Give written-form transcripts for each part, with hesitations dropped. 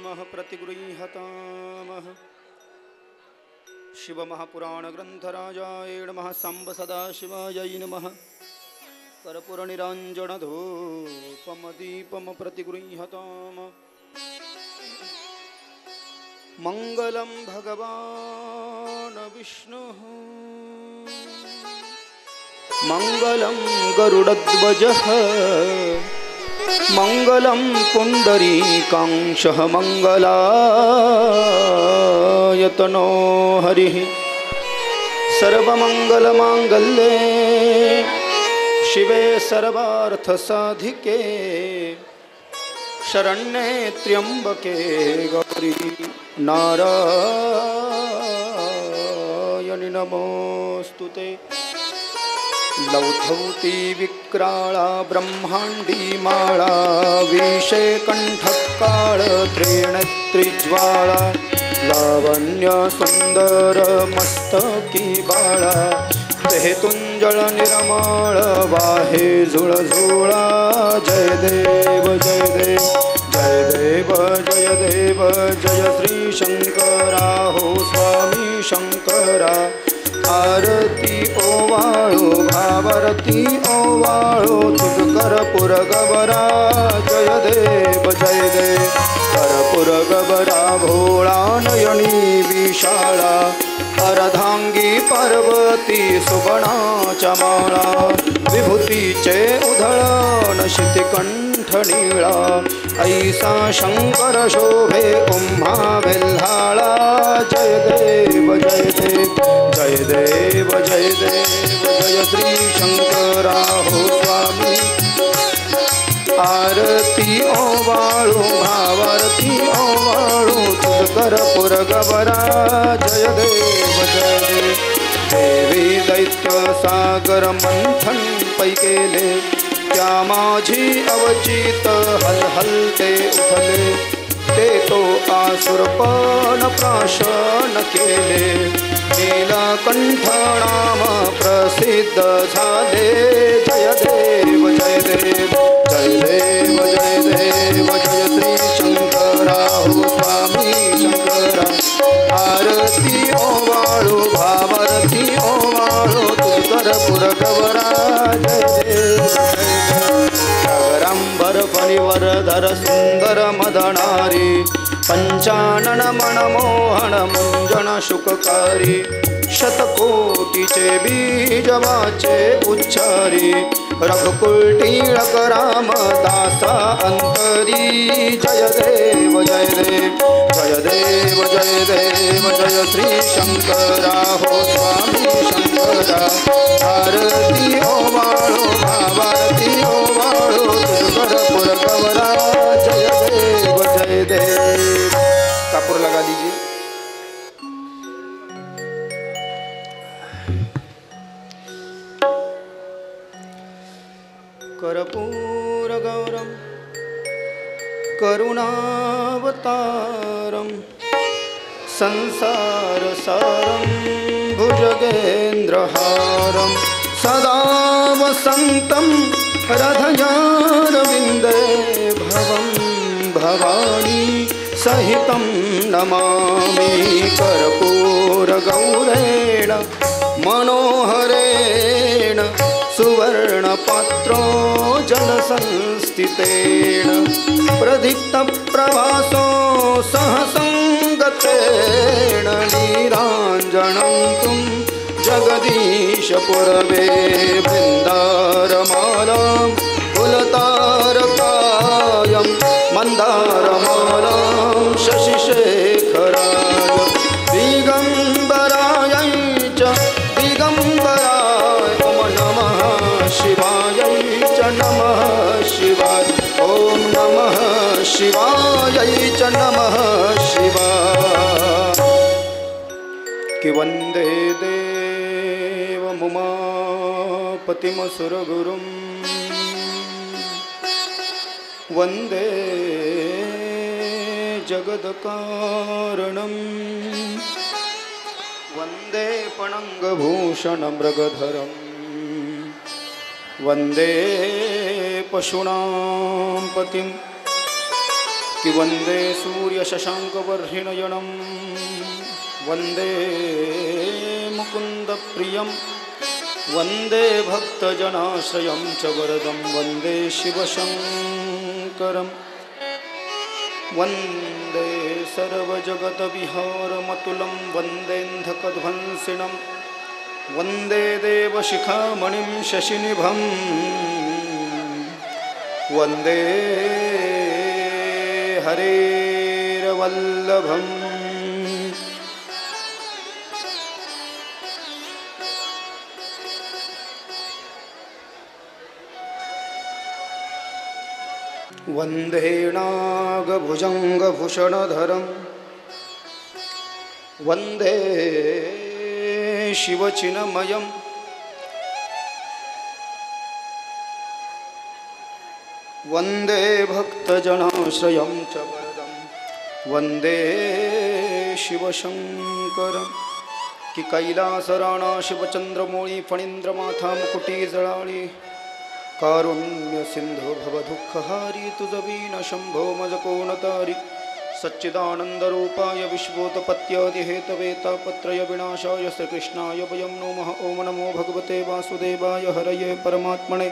नमः प्रतिगृह्यतामः। शिवमहापुराणग्रन्थराजाय नमः। सांब सदाशिवाय नमः। कर्पूरनिरञ्जनधूपमदीपं प्रतिगृह्यताम्। मङ्गलं भगवान् विष्णुः मङ्गलं गरुडध्वजः मङ्गलं पुण्डरीकाक्षः मङ्गलायतनो हरिः। सर्वमङ्गलमाङ्गल्ये शिवे सर्वार्थसाधिके शरण्ये त्र्यम्बके गौरी नारायणि नमोस्तुते। लौधौती विक्राळा ब्रह्मांडी माळा विषे कंठकाळ त्रिनेत्रिज्वाळा लावण्य सुंदर मस्तकी बाळा तेतुंजळ निरमाळ वाहे झुळझुळा। जय देव जय देव जय देव जय देव जय श्री शंकरा हो स्वामी शंकरा। आरती ओवाळो भावारती ओवाळो तुझकर पुरगवरा। जय देव कर्पूर गबरा भोळा नयनी विशाळा अर्धांगी पार्वती सुबणाच्या माळा विभूतीचे उधळण शितिकंठ नीळा ऐसा शंकर शोभे उम्हा वेल्हाळा। जय देव जय देव जय देव जय देव जय श्री शंकरा हो स्वामी। आरती ओवाळो भावारती ओवाळो तुझकर पुरगवरा। जय देव जय देव देवी दैत्य सागर मंथन पै केले त्या माझी अवचित हलहलते उठले ते तो आसुरपण प्राशन केले नीलकंठ नाम प्रसिद्ध झाले। जय देव जय देव जय देव जय देव जय श्री शंकरा हो स्वामी शंकरा। आरती ओवाळो भावारती ओवाळो तुझकर पुरगवरा। जय देव जय देव सागरांबर फणिवरधर सुंदर मदनारी पंचानन मनमोहन मुंजन शुककारी शतकोटीचे बीज वाचे उच्चारी रघुकुटीळक रामदासा अंतरी। जय देव जय देव जय देव जय देव जय श्री शंकरा हो स्वामी शंकरा। आरती ओवाळो भावारती ओवाळो तुझकर पुरगवरा। जय देव जय देव। कापूर लगा दीजिए। कर्पूर गौरम करुणावतारम संसार सारम भुजगेन्द्रहारम सदा वसंतम हृदयारविंदे भवं भवानी सहितं नमामि। कर्पूर गौरेण मनोहरेण सुवर्णपात्रो जलसंस्थितेन प्रदीप्त प्रभासो सहसंगतेन नीराञ्जनं तुं जगदीश पुरवे बृन्दारमालां कुलतारकायं मन्दारमालां शशिशेखराय दिगम्बराय च दिगम्बराय नमः शिवाय च नमः शिवाय ॐ नमः शिवाय च नमः शिवाय। कि वन्दे देवमुमापतिमसुरगुरुं वन्दे जगत्कारणं वन्दे पणङ्गभूषणमृगधरं वन्दे पशूनां पतिं कि वन्दे सूर्यशशाङ्कवर्हिणयनं वन्दे मुकुन्दप्रियं वन्दे भक्तजनाश्रयं च वरदं वन्दे शिवशङ्करं वन्दे सर्वजगतविहारमतुलं वन्देऽन्धकध्वंसिनं वन्दे देवशिखामणिं शशिनिभं वन्दे हरेरवल्लभम् वन्दे नागभुजङ्गभूषणधरं वन्दे शिवचिन्मयं वन्दे भक्तजनाश्रयं च वरदं वन्दे शिवशङ्करं कि कैलासराणा शिवचन्द्रमौळि फणीन्द्रमाथा मुकुटिजळाळि कारुण्य सिंधु भवदुःखहारी तुझवीन शंभो मजकोणतारी सच्चिदानंदरूपाय विश्वोत्पत्त्यादिहेतवे तापत्रय विनाशाय श्रीकृष्णाय वयं नमः। ओम नमो भगवते वासुदेवाय हरये परमात्मने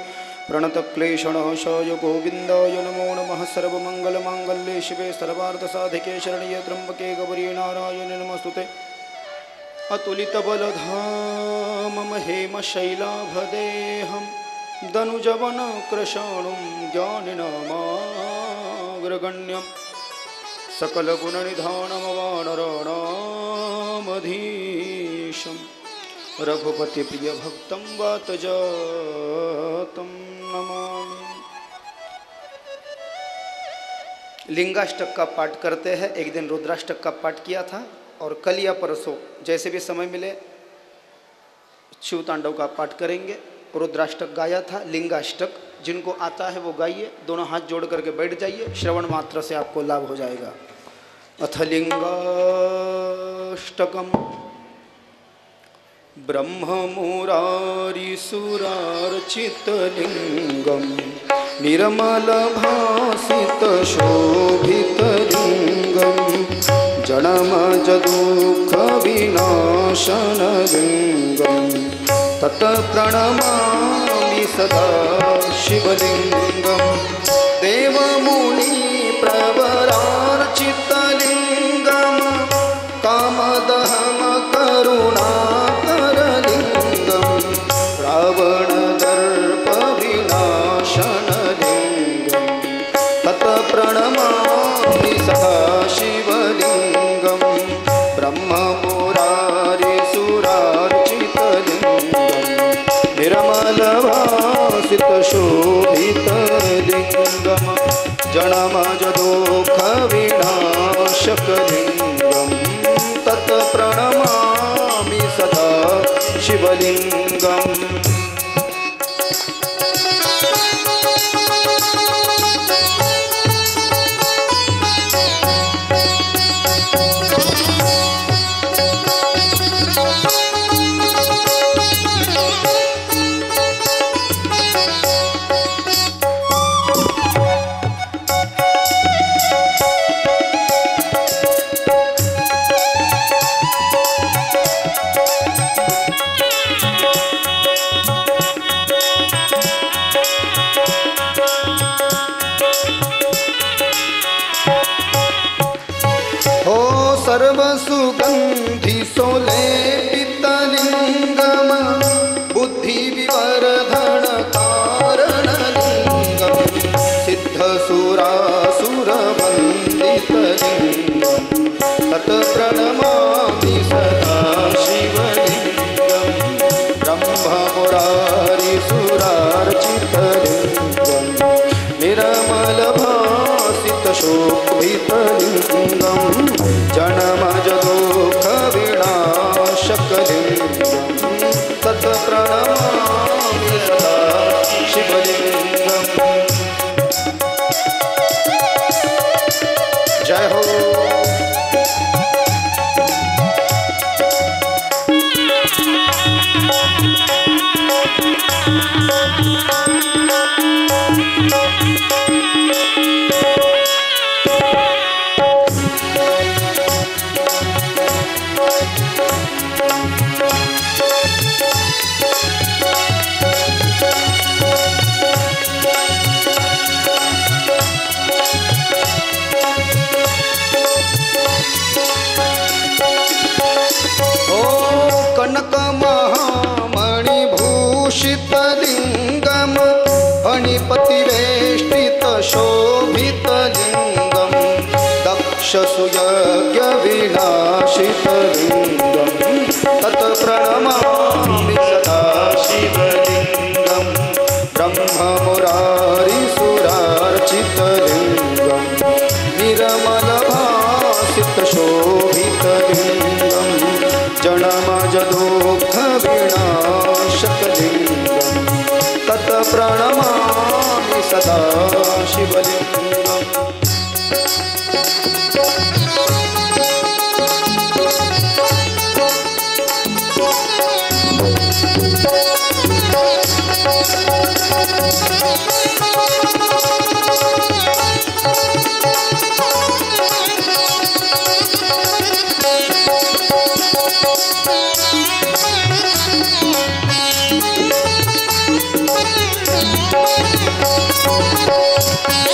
प्रणतक्लेशनाशाय गोविन्दाय नमो नमः। सर्वमङ्गलमाङ्गल्ये शिवे सर्वार्थसाधिके शरण्ये त्र्यम्बके गौरी नारायणे नमस्तुते। अतुलितबलधामं हेमशैलाभदेहं दनुजवन कृशाणुं ज्ञानिनामाग्रगण्यं सकलगुणनिधानमवानराणामधीशं रघुपतिप्रियभक्तं वातजातं नमामि। लिंगाष्टक का पाठ करते हैं। एक दिन रुद्राष्टक का पाठ किया था और कल या परसों जैसे भी समय मिले शिव तांडव का पाठ करेंगे। रुद्राष्टक गाया था, लिंगाष्टक जिनको आता है वो गाइए, दोनों हाथ जोड़ करके बैठ जाइए, श्रवण मात्र से आपको लाभ हो जाएगा। अथ लिंगाष्टकम ब्रह्ममुरारिसुरार्चितलिङ्गं निर्मलभासितशोभितलिङ्गं जडमजदुःखविनाशनलिङ्गं तत्प्रणमामि सदा शिवलिङ्गं देवमुनिप्रवरार्चितलिङ्गं कामदहं करुणाकरलिङ्गं रावणदर्पविनाशनलिङ्गं तत्प्रणमामि सदा शिवलिङ्गं ब्रह्ममुरारिसुरार्चितलिङ्गं निर्मलभासितशोभितलिङ्गं जडमजदुःखविनाशकलिङ्गं तत्प्रणमामि सदा शिवलिङ्गम्। सर्वसुगन्धि सोलेपितलिङ्गं बुद्धिविवर्धनकारणलिङ्गं सिद्धसुरासुरवन्दितलिङ्गं तत्प्रणमामि सदा शिवलिङ्गं ब्रह्ममुरारिसुरार्चितलिङ्गं निर्मलभासितशोभितलिङ्गं जनमजदुःखविनाशकलिङ्गं तत्प्रणमामि सदा शिवलिङ्गम्। जय हो। राक्षसुयज्ञविनाशितलिङ्गं तत्प्रणमामि सदा शिवलिङ्गं ब्रह्ममुरारिसुरार्चितलिङ्गं निर्मलभासितशोभितलिङ्गं जडमजदुःखविनाशकलिङ्गं तत्प्रणमामि सदा शिवलिङ्गम्।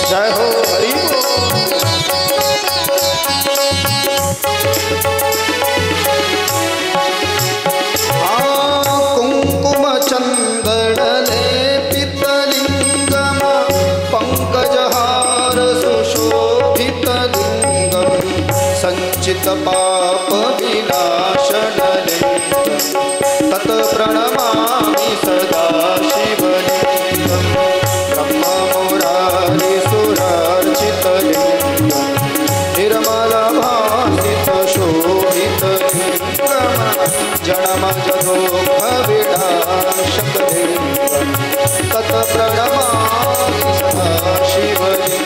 जय हो हरि कुंकुम चंदनलेपितलिंगम पंकजहार सुशोभितलिंगम संचित पाप विनाशनलिंगम तत्प्रणमामि सदा शिवलिंगम ब्रह्ममुरारिसुरार्चितलिंगं निर्मलभासितशोभितलिंगं जडमजदुःखविनाशकलिंगं तत्प्रणमामि सदा शिवलिंगम्।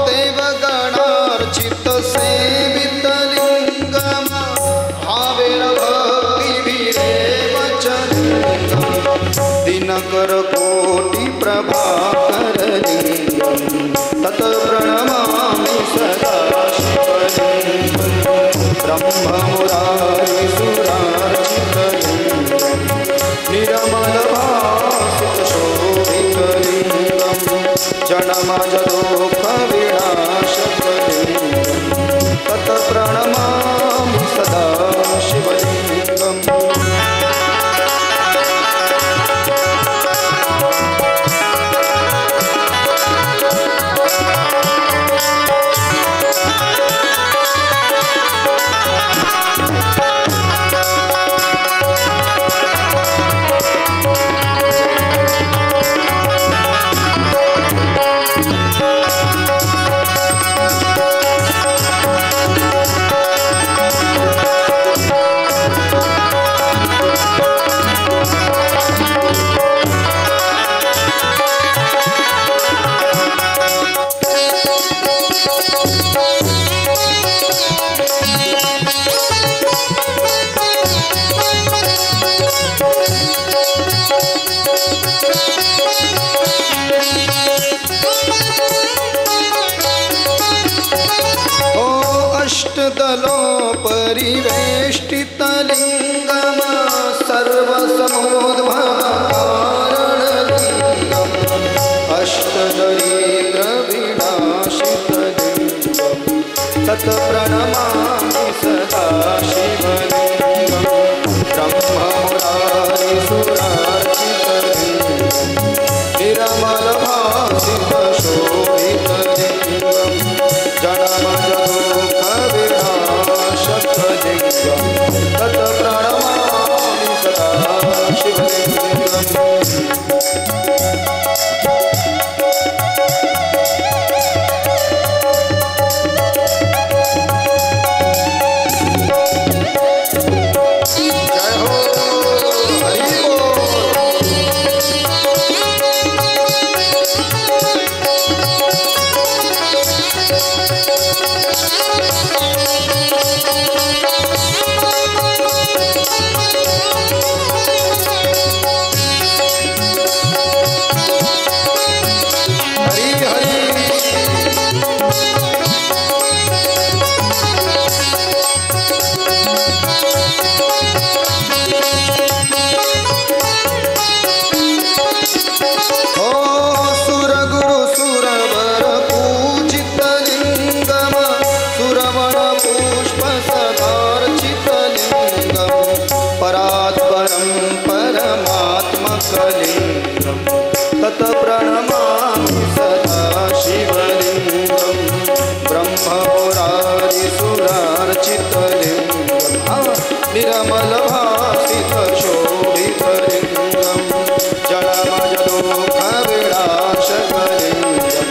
देवगणार्चित सेवितलिंगम भावेन भक्तिभिरेव चलिंगम दिनकर कोटि प्रभाकरलिंगम तत्प्रणमामि सदा शिवलिंगं ब्रह्ममुरारिसुरार्चितलिंगं निर्मलभासितशोभितलिंगं जडमजदुःखविनाशकलिंगं तत्प्रणमामि सदा शिवलिंगम्। अष्टदलोपरिवेष्टितलिङ्गं सर्वसमोद्भवकारणलिङ्गम् अष्टदरिद्रविनाशितलिङ्गं तत्प्रणमामि सदा शिवलिङ्गं ब्रह्ममुरारिसुरार्चितलिङ्गं निर्मलभासितशोभितलिङ्गं जडमजदुःखविनाशकलिङ्गं तत्प्रणमामि सदा शिवलिङ्गम्। तत प्रणमामि सदा शिवलिङ्गं ब्रह्मपुरारिसुरार्चितलिङ्गं निर्मलभासितशोभितलिङ्गं जडमजदुःखविनाशकलिङ्गं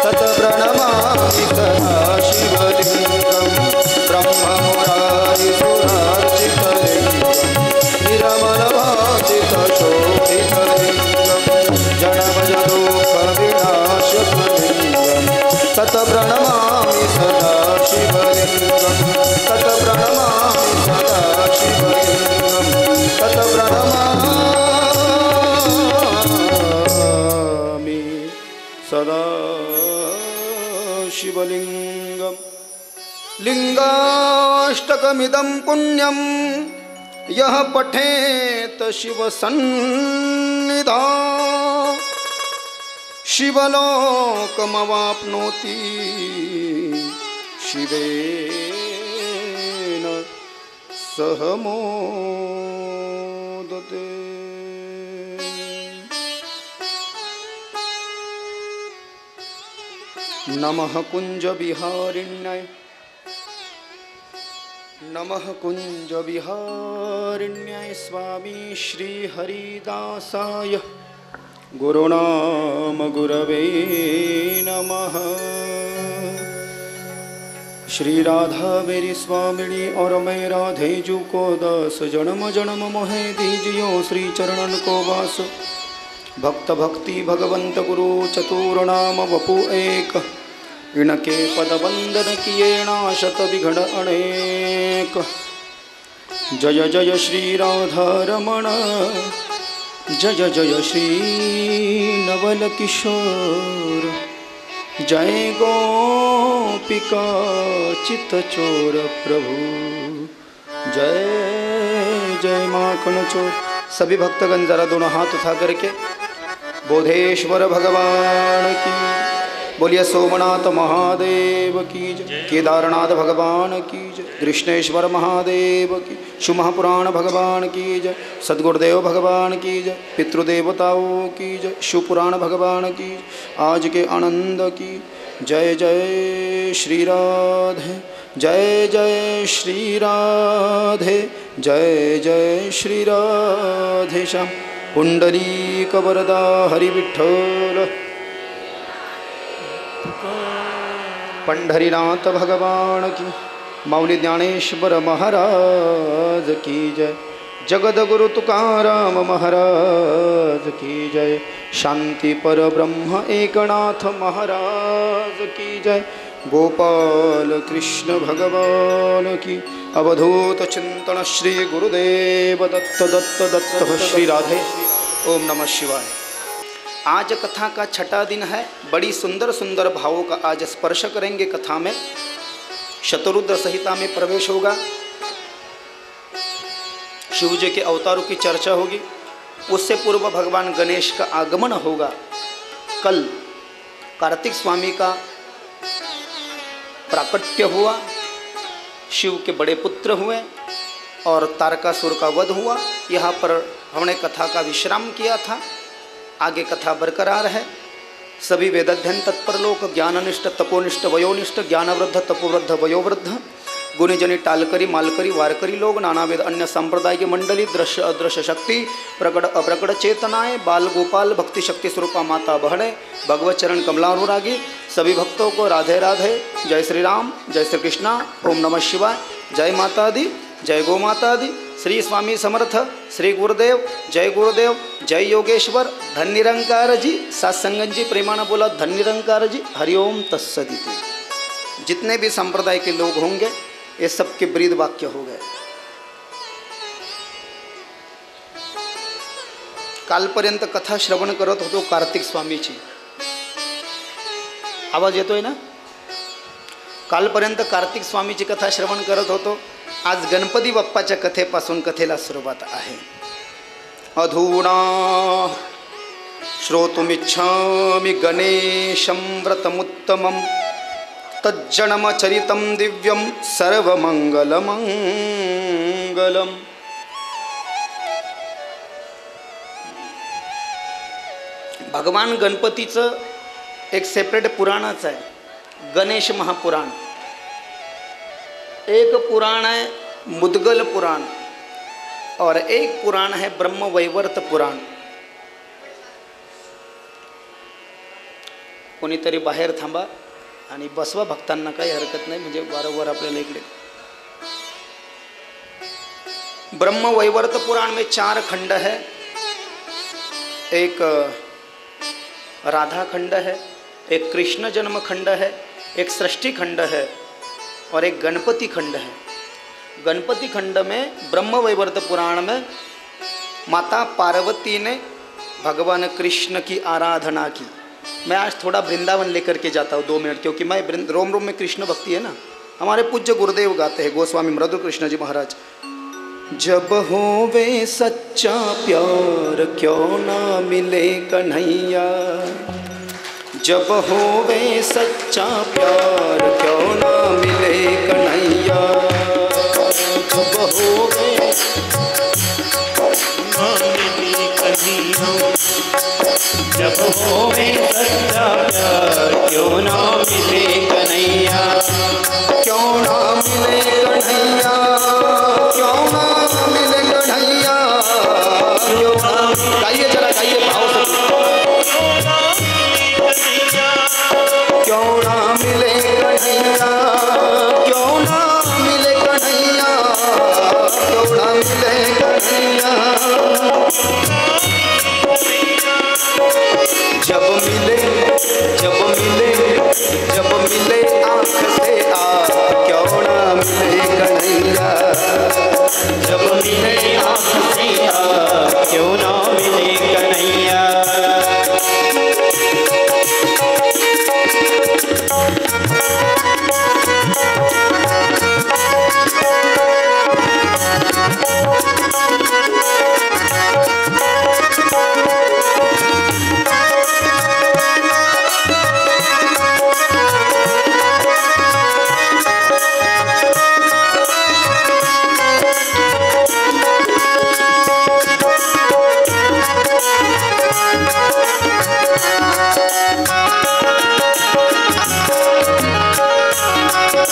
तत प्रणमामि सदा शिवलिङ्गं ब्रह्मपुरारिसुरार्चितलिङ्गं निर्मलभासितशोभितलिङ्गं जडमजदुःखविनाशकलिङ्गं तत प्रणमामि सदा शिवलिङ्गं तत प्रणमामि सदा शिवलिङ्गं तत प्रणमामि सदा शिवलिङ्गं लिङ्गाष्टकमिदं पुण्यं यः पठेत शिवसन्निधा शिवलोकमवाप्नोति शिवेन सह मोदते। नमः कुञ्जविहारिण्याय नमः कुञ्जविहारिण्याय स्वामी श्रीहरिदासाय गुरुनाम गुरवे नमः। श्री राधा मेरी स्वामिनी और मैं राधे जू को दास जन्म जन्म मोहे दीजियो श्री चरणन को वास। भक्त भक्ति भगवंत गुरु चतुर नाम वपु एक इनके पद वंदन किए नाशत विघ्न अनेक। जय जय श्री राधा रमण जय जय श्री नवल किशोर जय गोपिका चित चोर प्रभु जय जय माखन चोर। सभी भक्तगण जरा दोनों हाथ उठा करके बोधेश्वर भगवान की बोलिए, सोमनाथ महादेव की जय, केदारनाथ भगवान की जय, कृष्णेश्वर महादेव की, शिवमहापुराण भगवान की जय, सद्गुरुदेव भगवान की जय, पितृदेवताओं की जय, शिवपुराण भगवान की, आज के आनंद की जय। जय श्री राधे जय जय श्री राधे जय जय श्री राधे श्याम। पुंडरीक वरदा हरि विठ्ठल पंढरीनाथ भगवान की, माऊली ज्ञानेश्वर महाराज की जय, जगद्गुरु तुकाराम महाराज की जय, शांति पर ब्रह्म एकनाथ महाराज की जय, गोपाल कृष्ण भगवान की, अवधूत चिंतन श्री गुरुदेव दत्त दत्त दत्त श्री राधे। ओम नमः शिवाय। आज कथा का छठा दिन है। बड़ी सुंदर सुंदर भावों का आज स्पर्श करेंगे कथा में। शतरुद्र संहिता में प्रवेश होगा, शिव जी के अवतारों की चर्चा होगी। उससे पूर्व भगवान गणेश का आगमन होगा। कल कार्तिक स्वामी का प्राकट्य हुआ, शिव के बड़े पुत्र हुए और तारकासुर का वध हुआ। यहाँ पर हमने कथा का विश्राम किया था। आगे कथा बरकरार है। सभी वेदाध्ययन तत्पर लोक, ज्ञाननिष्ठ तपोनिष्ठ वयोनिष्ठ, ज्ञानवृद्ध तपोवृद्ध वयोवृद्ध, गुणीजनी टालकरी मालकरी वारकरी लोग, नानाविध अन्य संप्रदाय की मंडली, दृश्य अदृश्य शक्ति, प्रकट अप्रकट चेतनाएं, बाल गोपाल, भक्ति शक्ति स्वरूपा माता बहने, भगवत चरण कमलानुरागी, सभी भक्तों को राधे राधे। जय श्री राम, जय श्री कृष्णा, ओम नमः शिवाय, जय माता दी, जय गो माता दी, श्री स्वामी समर्थ, श्री गुरुदेव, जय गुरुदेव, जय योगेश्वर, धन निरंकार जी, सत्संगन जी, प्रेमाना बोला धन निरंकार जी, हरिओम तत्सदिति। जितने भी संप्रदाय के लोग होंगे ये सबके ब्रीद वाक्य हो गए। कालपर्यंत कथा श्रवण करत होतो कार्तिक स्वामीची। आवाज येतोय ना? कालपर्यंत कार्तिक स्वामीची कथा श्रवण करत होतो। आज गणपती बाप्पाच्या कथेपासून कथेला सुरुवात आहे। अधुना श्रोतुमिच्छामि गणेशं व्रतमुत्तमं तज्जनमचरितं दिव्यं सर्वमंगलमंगलम्। भगवान गणपतीचं एक सेपरेट पुराणच आहे, गणेश महापुराण. एक पुराण है मुद्गल पुराण और एक पुराण है ब्रह्मवैवर्त पुराण. कोणीतरी बाहेर थांबा आणि बसवा भक्तांना, काही हरकत नाही, म्हणजे वारंवार आपल्याला इकडे. ब्रह्मवैवर्त पुराण में 4 खंड है. एक राधा खंड है, एक कृष्ण जन्म खंड है, एक सृष्टि खंड है और एक गणपति खंड है. गणपति खंड में ब्रह्मवैवर्त पुराण में माता पार्वती ने भगवान कृष्ण की आराधना की. मैं आज थोड़ा वृंदावन लेकर के जाता हूँ 2 मिनट, क्योंकि मैं रोम रोम में कृष्ण भक्ति है ना. हमारे पूज्य गुरुदेव गाते हैं, गोस्वामी मृदु कृष्ण जी महाराज. जब होवे सच्चा प्यार क्यों ना मिले कन्हैया, जब होवे सच्चा प्यार क्यों ना मिले कन्हैया, जब होवे ना मिले कन्हैया, जब होवे सच्चा प्यार क्यों ना मिले कन्हैया, क्यों ना मिले कन्हैया, क्यों ना मिले कन्हैया, क्यों ना. गाइए जरा, गाइए भाव से. क्यों ना मिले कन्हैया, क्यों ना मिले कन्हैया, क्यों ना मिले कन्हैया. जब मिले, जब मिले, जब मिले आँख से आ, क्यों ना मिले कन्हैया, जब मिले आँख से आ, क्यों ना मिले कन्हैया.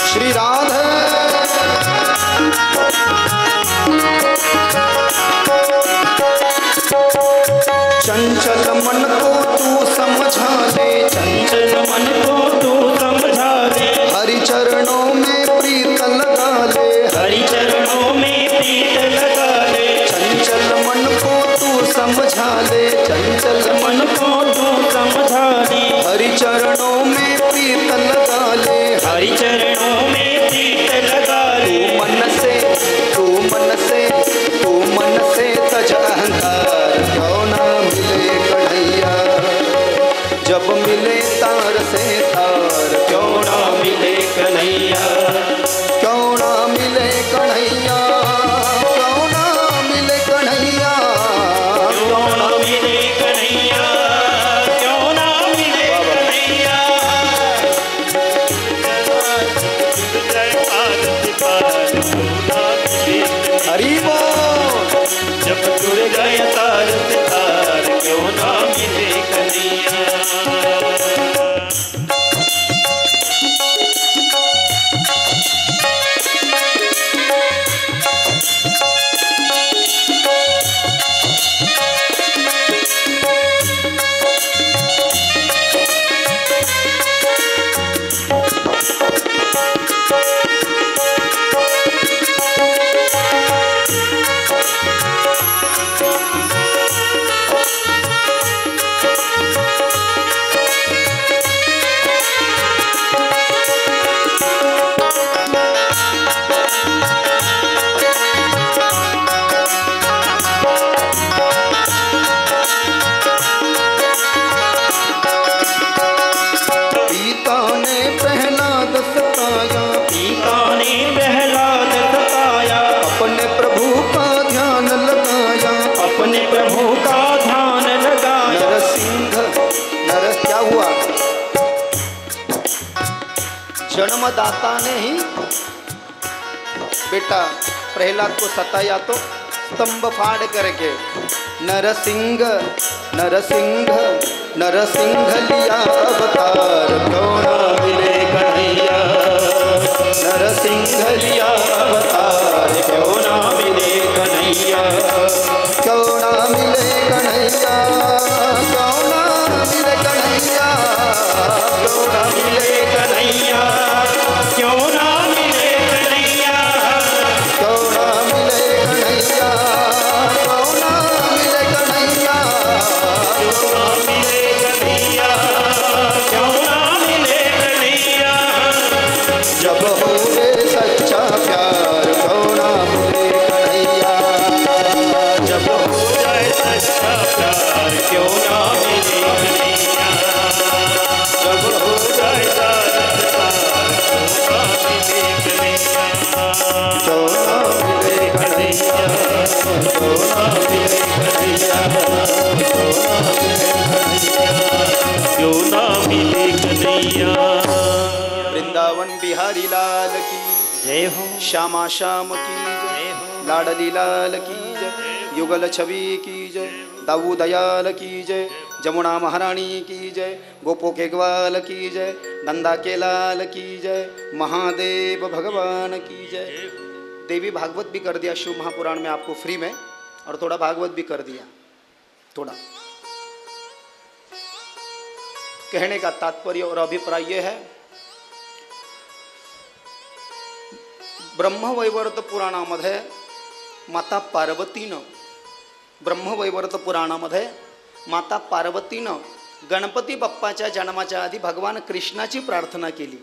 श्री राधे चंचल मन को तू समझा दे, चंचल मन को तू समझा दे, हरि चरणों में प्रीत लगा ले, हरि चरणों में प्रीत लगा ले. चंचल मन को तू समझा ले, चंचल मन को तू समझा ले, हरि चरणों में प्रीत लगा ले, हरि चरणों में प्रीत लगा ले. तू मन से, तू मन से तज अहंकार, क्यों ना मिले कन्हैया, जब मिले तार से तार, क्यों ना मिले कन्हैया, क्यों ना मिले कन्हैया, क्यों ना मिले कन्हैया, क्यों ना मिले कन्हैया, क्यों ना मिले कन्हैया. हरि बोल. जब जुड़ गए तार से तार, क्यों ना मिले कन्हैया. जन्मदाता ने ही बेटा प्रहलाद को सताया तो स्तंभ फाड़ करके नरसिंह नरसिंह नरसिंह लिया अवतार क्यों ना मिले कन्हैया, नरसिंह लिया अवतार क्यों ना मिले कन्हैया, क्यों ना मिले कन्हैया, क्यों ना मिले कन्हैया, क्यों ना मिले कन्हैया, क्यों ना मिले कन्हैया, क्यों ना मिले कन्हैया, क्यों ना मिले कन्हैया, क्यों ना मिले कन्हैया, क्यों ना मिले कन्हैया, जब हो रे सच्चा प्यार क्यों ना मिले कन्हैया, जब हो जाए सच्चा प्यार क्यों ना मिले कन्हैया, जब हो जाए सच्चा प्यार क्यों ना मिले कन्हैया, क्यों ना मिले कन्हैया, क्यों ना मिले कन्हैया। वृंदावन बिहारी लाल की जय हो, श्यामा श्याम की जय, लाडली लाल की जय, युगल छवि की जय, दाऊ दयाल की जय, जमुना महारानी की जय, गोपो के ग्वाल की जय, नंदा के लाल की जय, महादेव भगवान की जय। देवी भागवत भी कर दिया शिव महापुराण में आपको फ्री में, और थोड़ा भागवत भी कर दिया। थोड़ा कहने का तात्पर्य और अभिप्राय यह है, ब्रह्मवैवर्त पुराणामध्ये माता पार्वतीनं, ब्रह्मवैवर्त पुराणामध्ये माता पार्वतीनं गणपती बाप्पाच्या जन्माच्या आधी भगवान कृष्णाची प्रार्थना केली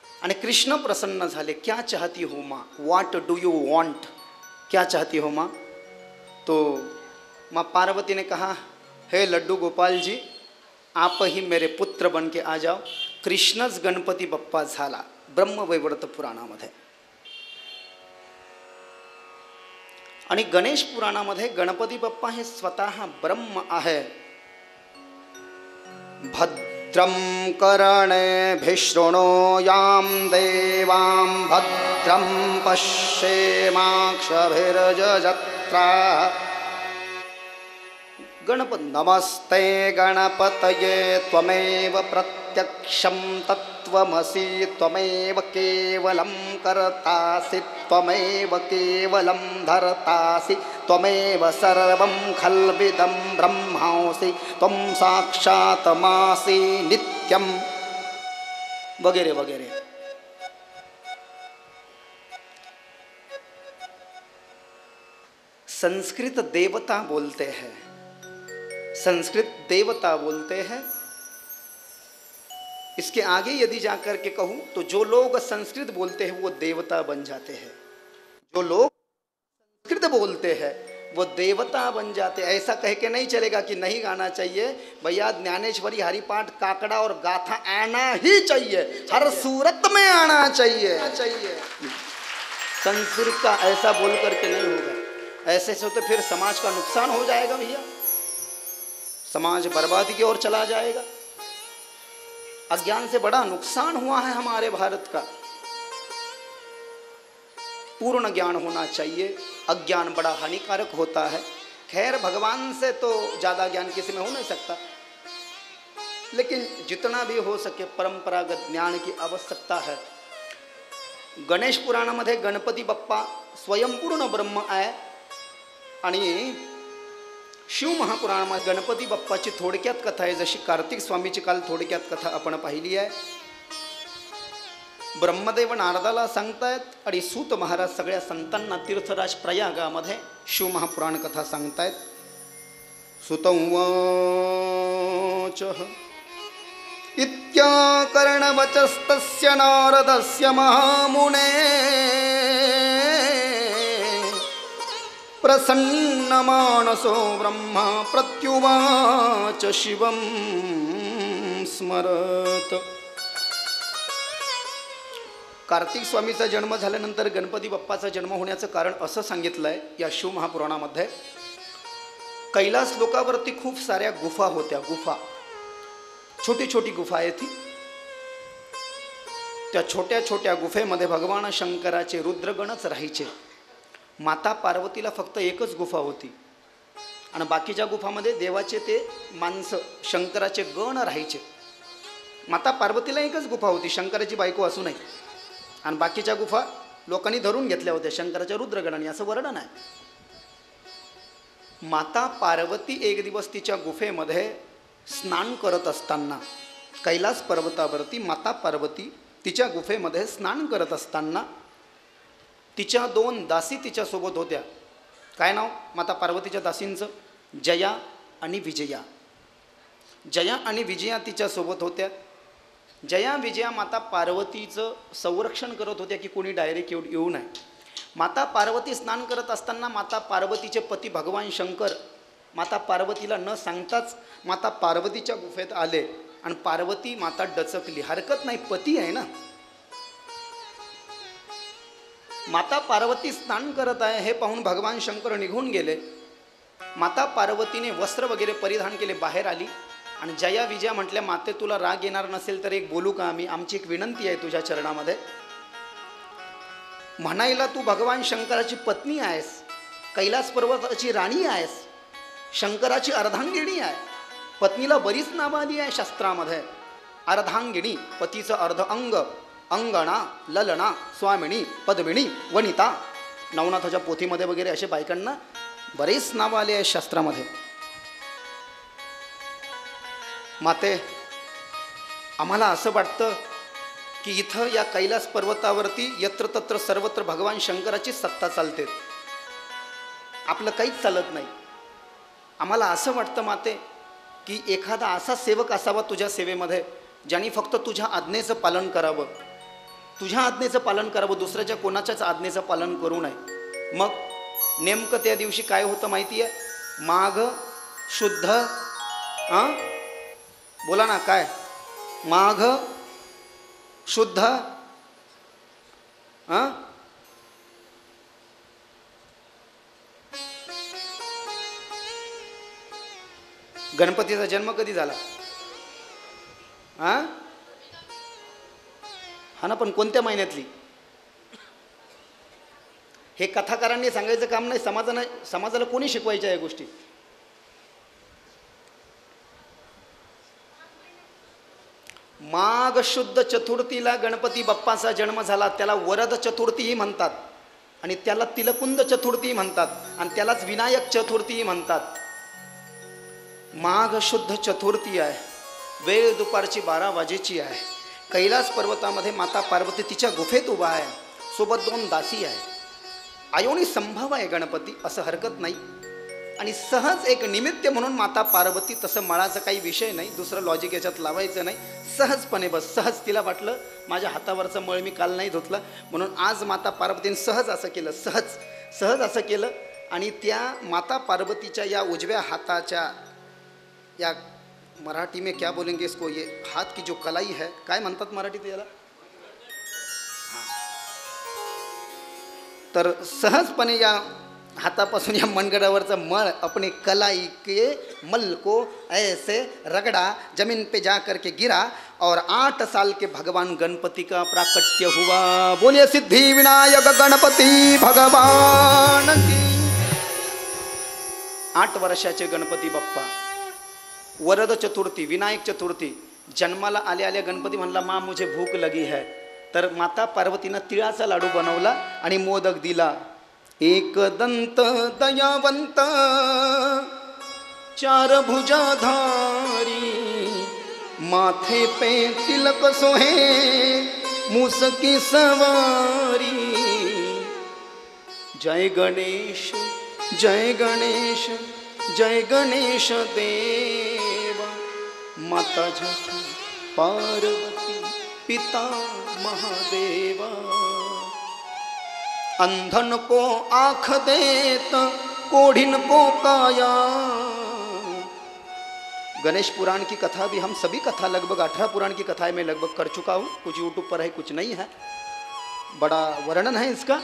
आणि कृष्ण प्रसन्न झाले। क्या चाहती हो माँ, व्हाट डू यू वांट, क्या चाहती हो माँ। तो माँ पार्वती ने कहा, हे लड्डू गोपाल जी, आप ही मेरे पुत्र बन के आ जाओ। कृष्णच गणपती बाप्पा झाला ब्रह्मवैवर्त पुराणामध्ये। आणि गणेश पुराणामध्ये गणपती बाप्पा हे स्वतः ब्रह्म आहे। भद्रं कर्णेभिः शृणोयां देवां भद्रं पश्येमाक्षभिर्यजत्राः। गणपत नमस्ते गणपतये त्वमेव प्रत्यक्षं तत्त्वमसि, त्वमेव केवलं कर्तासि, त्वमेव केवलं धर्तासि, त्वमेव सर्वं खल्विदं ब्रह्मासि, त्वं साक्षात् मासि नित्यं, वगैरह वगैरह। संस्कृत देवता बोलते हैं, संस्कृत देवता बोलते हैं। इसके आगे यदि जाकर के कहूं तो जो लोग संस्कृत बोलते हैं वो देवता बन जाते हैं, जो लोग संस्कृत बोलते हैं वो देवता बन जाते हैं। ऐसा कह के नहीं चलेगा कि नहीं गाना चाहिए भैया, ज्ञानेश्वरी हरिपाठ काकड़ा और गाथा आना ही चाहिए, हर सूरत में आना चाहिए। संस्कृत का ऐसा बोल करके नहीं होगा, ऐसे से तो फिर समाज का नुकसान हो जाएगा भैया, समाज बर्बादी की ओर चला जाएगा। अज्ञान से बड़ा नुकसान हुआ है हमारे भारत का। पूर्ण ज्ञान होना चाहिए, अज्ञान बड़ा हानिकारक होता है। खैर भगवान से तो ज़्यादा ज्ञान किसी में हो नहीं सकता, लेकिन जितना भी हो सके परंपरागत ज्ञान की आवश्यकता है। गणेश पुराणामध्ये गणपती बाप्पा स्वयंपूर्ण ब्रह्म आहे आणि शिव महापुराणामध्ये गणपती बाप्पाची थोडक्यात कथा आहे, जशी कार्तिक स्वामीची काल थोडक्यात कथा आपण पाहिली आहे। ब्रह्मदेव नारदाला सांगतायत आणि सूत महाराज सगळ्या संतांना तीर्थराज प्रयागामध्ये शिव महापुराण कथा सांगतायत। सुतंवाच इत्याकर्णवचस्तस्य नारदस्य महामुने प्रसन्नमानसो ब्रह्मा प्रत्युवाच शिवं स्मरत। कार्तिक स्वामीचा जन्म झाल्यानंतर गणपती बाप्पाचा जन्म होण्याचं कारण असं सांगितलं आहे या शिव महापुराणामध्ये। कैलास लोकावरती खूप साऱ्या गुफा होत्या, गुफा छोटी छोटी गुफा आहे ती। त्या छोट्या छोट्या गुफेमध्ये भगवान शंकराचे रुद्रगणच राहायचे। माता पार्वतीला फक्त एकच गुफा होती आणि बाकीच्या गुफामध्ये देवाचे ते माणसं शंकराचे गण राहायचे. माता पार्वतीला एकच गुफा होती शंकराची बायको असूनही, आणि बाकीच्या गुफा लोकांनी धरून घेतल्या होत्या शंकराच्या रुद्रगणाने, असं वर्णन आहे. माता पार्वती एक दिवस तिच्या गुफेमध्ये स्नान करत असताना, कैलास पर्वतावरती माता पार्वती तिच्या गुफेमध्ये स्नान करत असताना तिच्या 2 दासी तिच्यासोबत होत्या. काय नाव माता पार्वतीच्या दासींचं? जया आणि विजया. जया आणि विजया तिच्यासोबत होत्या. जया विजया माता पार्वतीचं संरक्षण करत होत्या की कोणी डायरेक्ट येऊ नये. माता पार्वती स्नान करत असताना माता पार्वतीचे पती भगवान शंकर माता पार्वतीला न सांगताच माता पार्वतीच्या गुफेत आले आणि पार्वती माता डचकली. हरकत नाही, पती आहे ना. माता पार्वती स्नान करत आहे हे पाहून भगवान शंकर निघून गेले. माता पार्वतीने वस्त्र वगैरे परिधान केले, बाहेर आली आणि जया विजया म्हटल्या, माते तुला राग येणार नसेल तर एक बोलू का आम्ही? आमची एक विनंती आहे तुझ्या चरणामध्ये. म्हणायला तू भगवान शंकराची पत्नी आहेस, कैलास पर्वताची राणी आहेस, शंकराची अर्धांगिणी आहे. पत्नीला बरीच नावं आली आहे शास्त्रामध्ये. अर्धांगिणी, पतीचं अर्ध अंग, अंगणा, ललना, स्वामिनी, पद्मिनी, वनिता. नवनाथाच्या पोथीमध्ये वगैरे असे बायकांना बरेच नावं आले आहे शास्त्रामध्ये. माते, आम्हाला असं वाटतं की इथं या कैलास पर्वतावरती यत्र तत्र सर्वत्र भगवान शंकराची सत्ता चालते, आपलं काहीच चालत नाही. आम्हाला असं वाटतं माते की एखादा असा सेवक असावा तुझ्या सेवेमध्ये ज्यांनी फक्त तुझ्या आज्ञेचं पालन करावं, तुझ्या आज्ञेचं पालन करावं, दुसऱ्याच्या कोणाच्याच आज्ञेचं पालन करू नये. मग नेमकं त्या दिवशी काय होतं माहिती आहे? माघ शुद्ध बोला ना काय? माघ शुद्ध गणपतीचा जन्म कधी झाला? हा ना, पण कोणत्या महिन्यातली? हे कथाकारांनी सांगायचं काम नाही, समाजाला कोणी शिकवायच्या या गोष्टी? माघ शुद्ध चतुर्थीला गणपती बाप्पाचा जन्म झाला. त्याला वरद चतुर्थीही म्हणतात आणि त्याला तिलकुंद चतुर्थी म्हणतात आणि त्यालाच विनायक चतुर्थी म्हणतात. माघ शुद्ध चतुर्थी आहे, वेळ दुपारची 12 वाजेची आहे. कैलास पर्वतामध्ये माता पार्वती तिच्या गुफेत उभा आहे, सोबत 2 दासी आहे. आयोनी संभव आहे गणपती, असं हरकत नाही. आणि सहज एक निमित्त म्हणून माता पार्वती, तसं मळाचा काही विषय नाही, दुसरं लॉजिक याच्यात लावायचं नाही, सहजपणे बस. सहज तिला वाटलं माझ्या हातावरचं मळ मी काल नाही धुतलं, म्हणून आज माता पार्वतीने सहज असं केलं, सहज असं केलं. आणि त्या माता पार्वतीच्या या उजव्या हाताच्या या, मराठी में क्या बोलेंगे इसको, ये हाथ की जो कलाई है, काय म्हणतात मराठीत याला? तर सहजपणे या हाथापासून या मनगडावरचा मळ अपने कलाई के मल को ऐसे रगड़ा, जमीन पे जा करके गिरा और 8 साल के भगवान गणपति का प्राकट्य हुआ. बोलिए सिद्धि विनायक गणपति भगवान की. 8 वर्षाचे गणपती बाप्पा, वरद चतुर्थी, विनायक चतुर्थी. जन्माला आले आले गणपती म्हणला, माँ मुझे भूक लगी है. तर माता पार्वतीनं तिळाचा लाडू बनवला आणि मोदक दिला. एक दंत दयावंत 4 भुजाधारी, माथे पे तिलक सोहे मूसकी सवारी. जय गणेश जय गणेश जय गणेश देवा, माता झाकी पार्वती पिता महादेवा. अंधन को आँख देत कोढ़िन को काया. गणेश पुराण की कथा भी, हम सभी कथा लगभग 18 पुराण की कथाएं मैं लगभग कर चुका हूँ. कुछ यूट्यूब पर है, कुछ नहीं है, बड़ा वर्णन है इसका.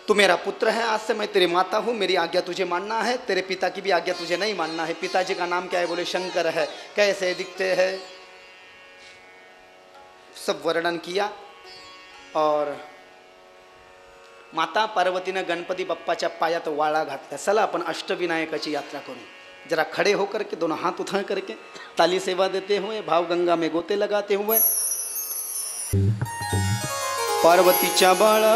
तू मेरा पुत्र है, आज से मैं तेरी माता हूँ, मेरी आज्ञा तुझे मानना है, तेरे पिता की भी आज्ञा तुझे नहीं मानना है. पिताजी का नाम क्या है? बोले शंकर है. कैसे दिखते हैं? सब वर्णन किया. और माता पार्वतीनं गणपती बाप्पाच्या पायात वाळा घातला. चला आपण अष्टविनायकाची यात्रा करू. जरा खड़े होकर के दोनों हाथ उठा करके ताली सेवा देते हुए भाव गंगा में गोते लगाते हुए पार्वतीच्या बाळा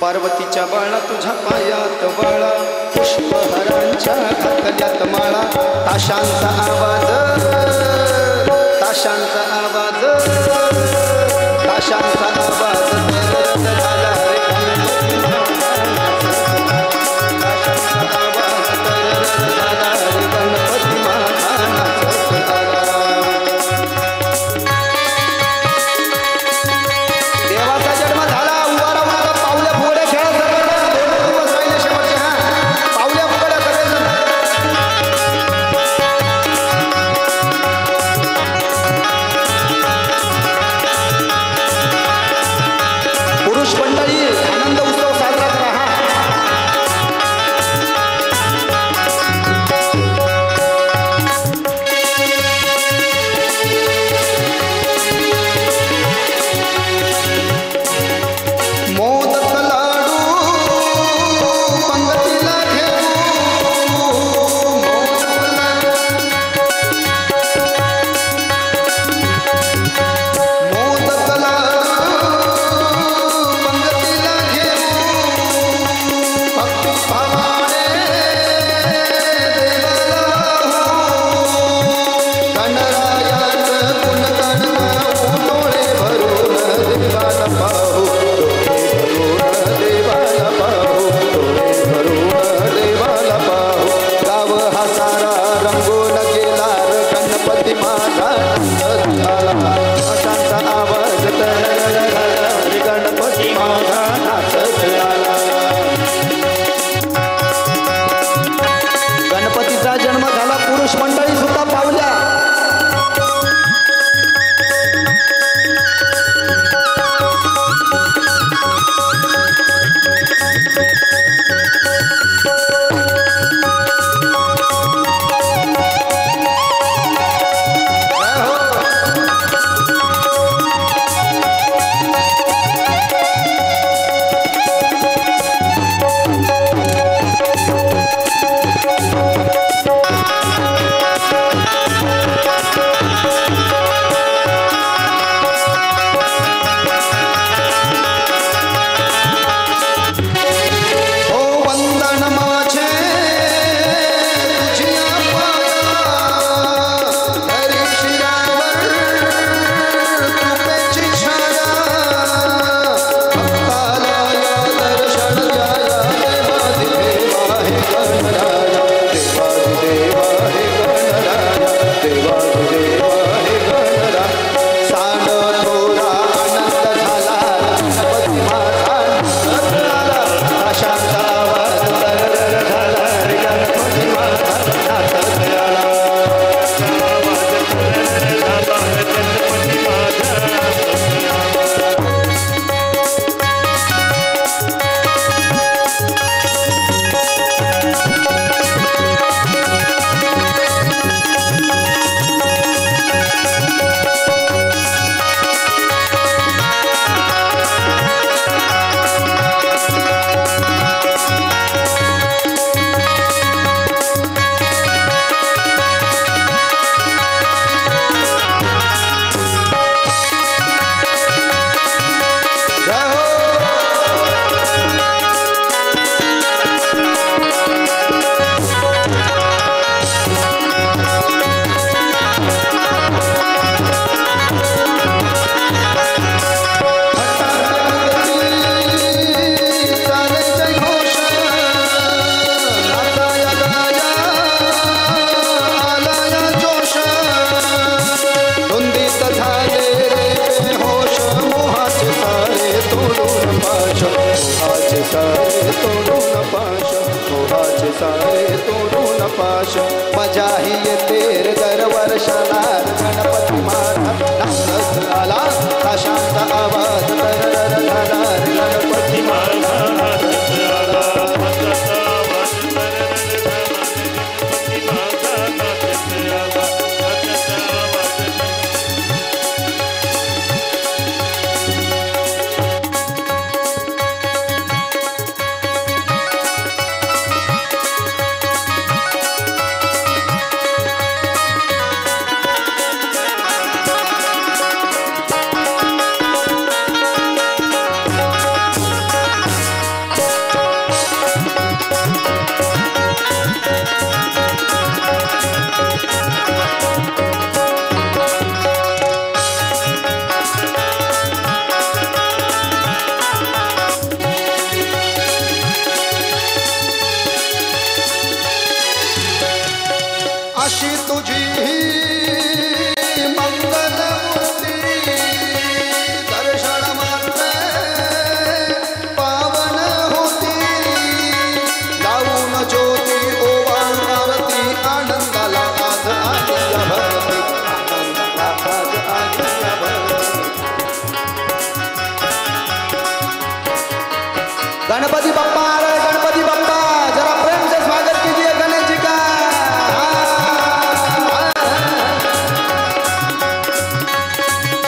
पार्वतीच्या बाळा तुझ्या पायात बाळा पुष्पहारांच्या घातल्यात माळा ताशांचा आवाज ताशांचा आवाज ताशांचा आवाज झाला रे गणपती माझा नाचत आला. देवाचा जन्म झाला उवारा उवारा पावले फुगडे खेळत सगळे 2 दिवस राहिले शेवटचे. हा पावले फुगडे सगळे पुरुष मंडळी आनंद उत्सव साजरा करा. मोदक लाडू पंगतीला घेऊ मोदक लाडू पंगतीला घेऊ भक्ती भावाने गणरायाच गुणगण डोळे भरून देवाला पाहू देवाला पाहू देवाला पाहू. गाव हा सारा रंगून गेला गणपती माझा झाला अशांचा आवाज गणपती माझा नाचत आला. गणपतीचा जन्म झाला पुरुष मंडळी सुद्धा पावल्या. सारे तोडून पाश मजा ही येते दर वर्षाला गणपती माझा नाचत आला आशांचा आवाज झाला गणपती माझा नाचत आला अशी तुझी मंगल मूर्ती दर्शन मात्र पावन होती लावून ज्योती ओवाळ आरती आनंदाला आज आलिया भरती आनंदाला आज आलिया भरती गणपति बप्पा गणपति बप्पा जरा प्रेम से स्वागत कीजिए गणेश जी का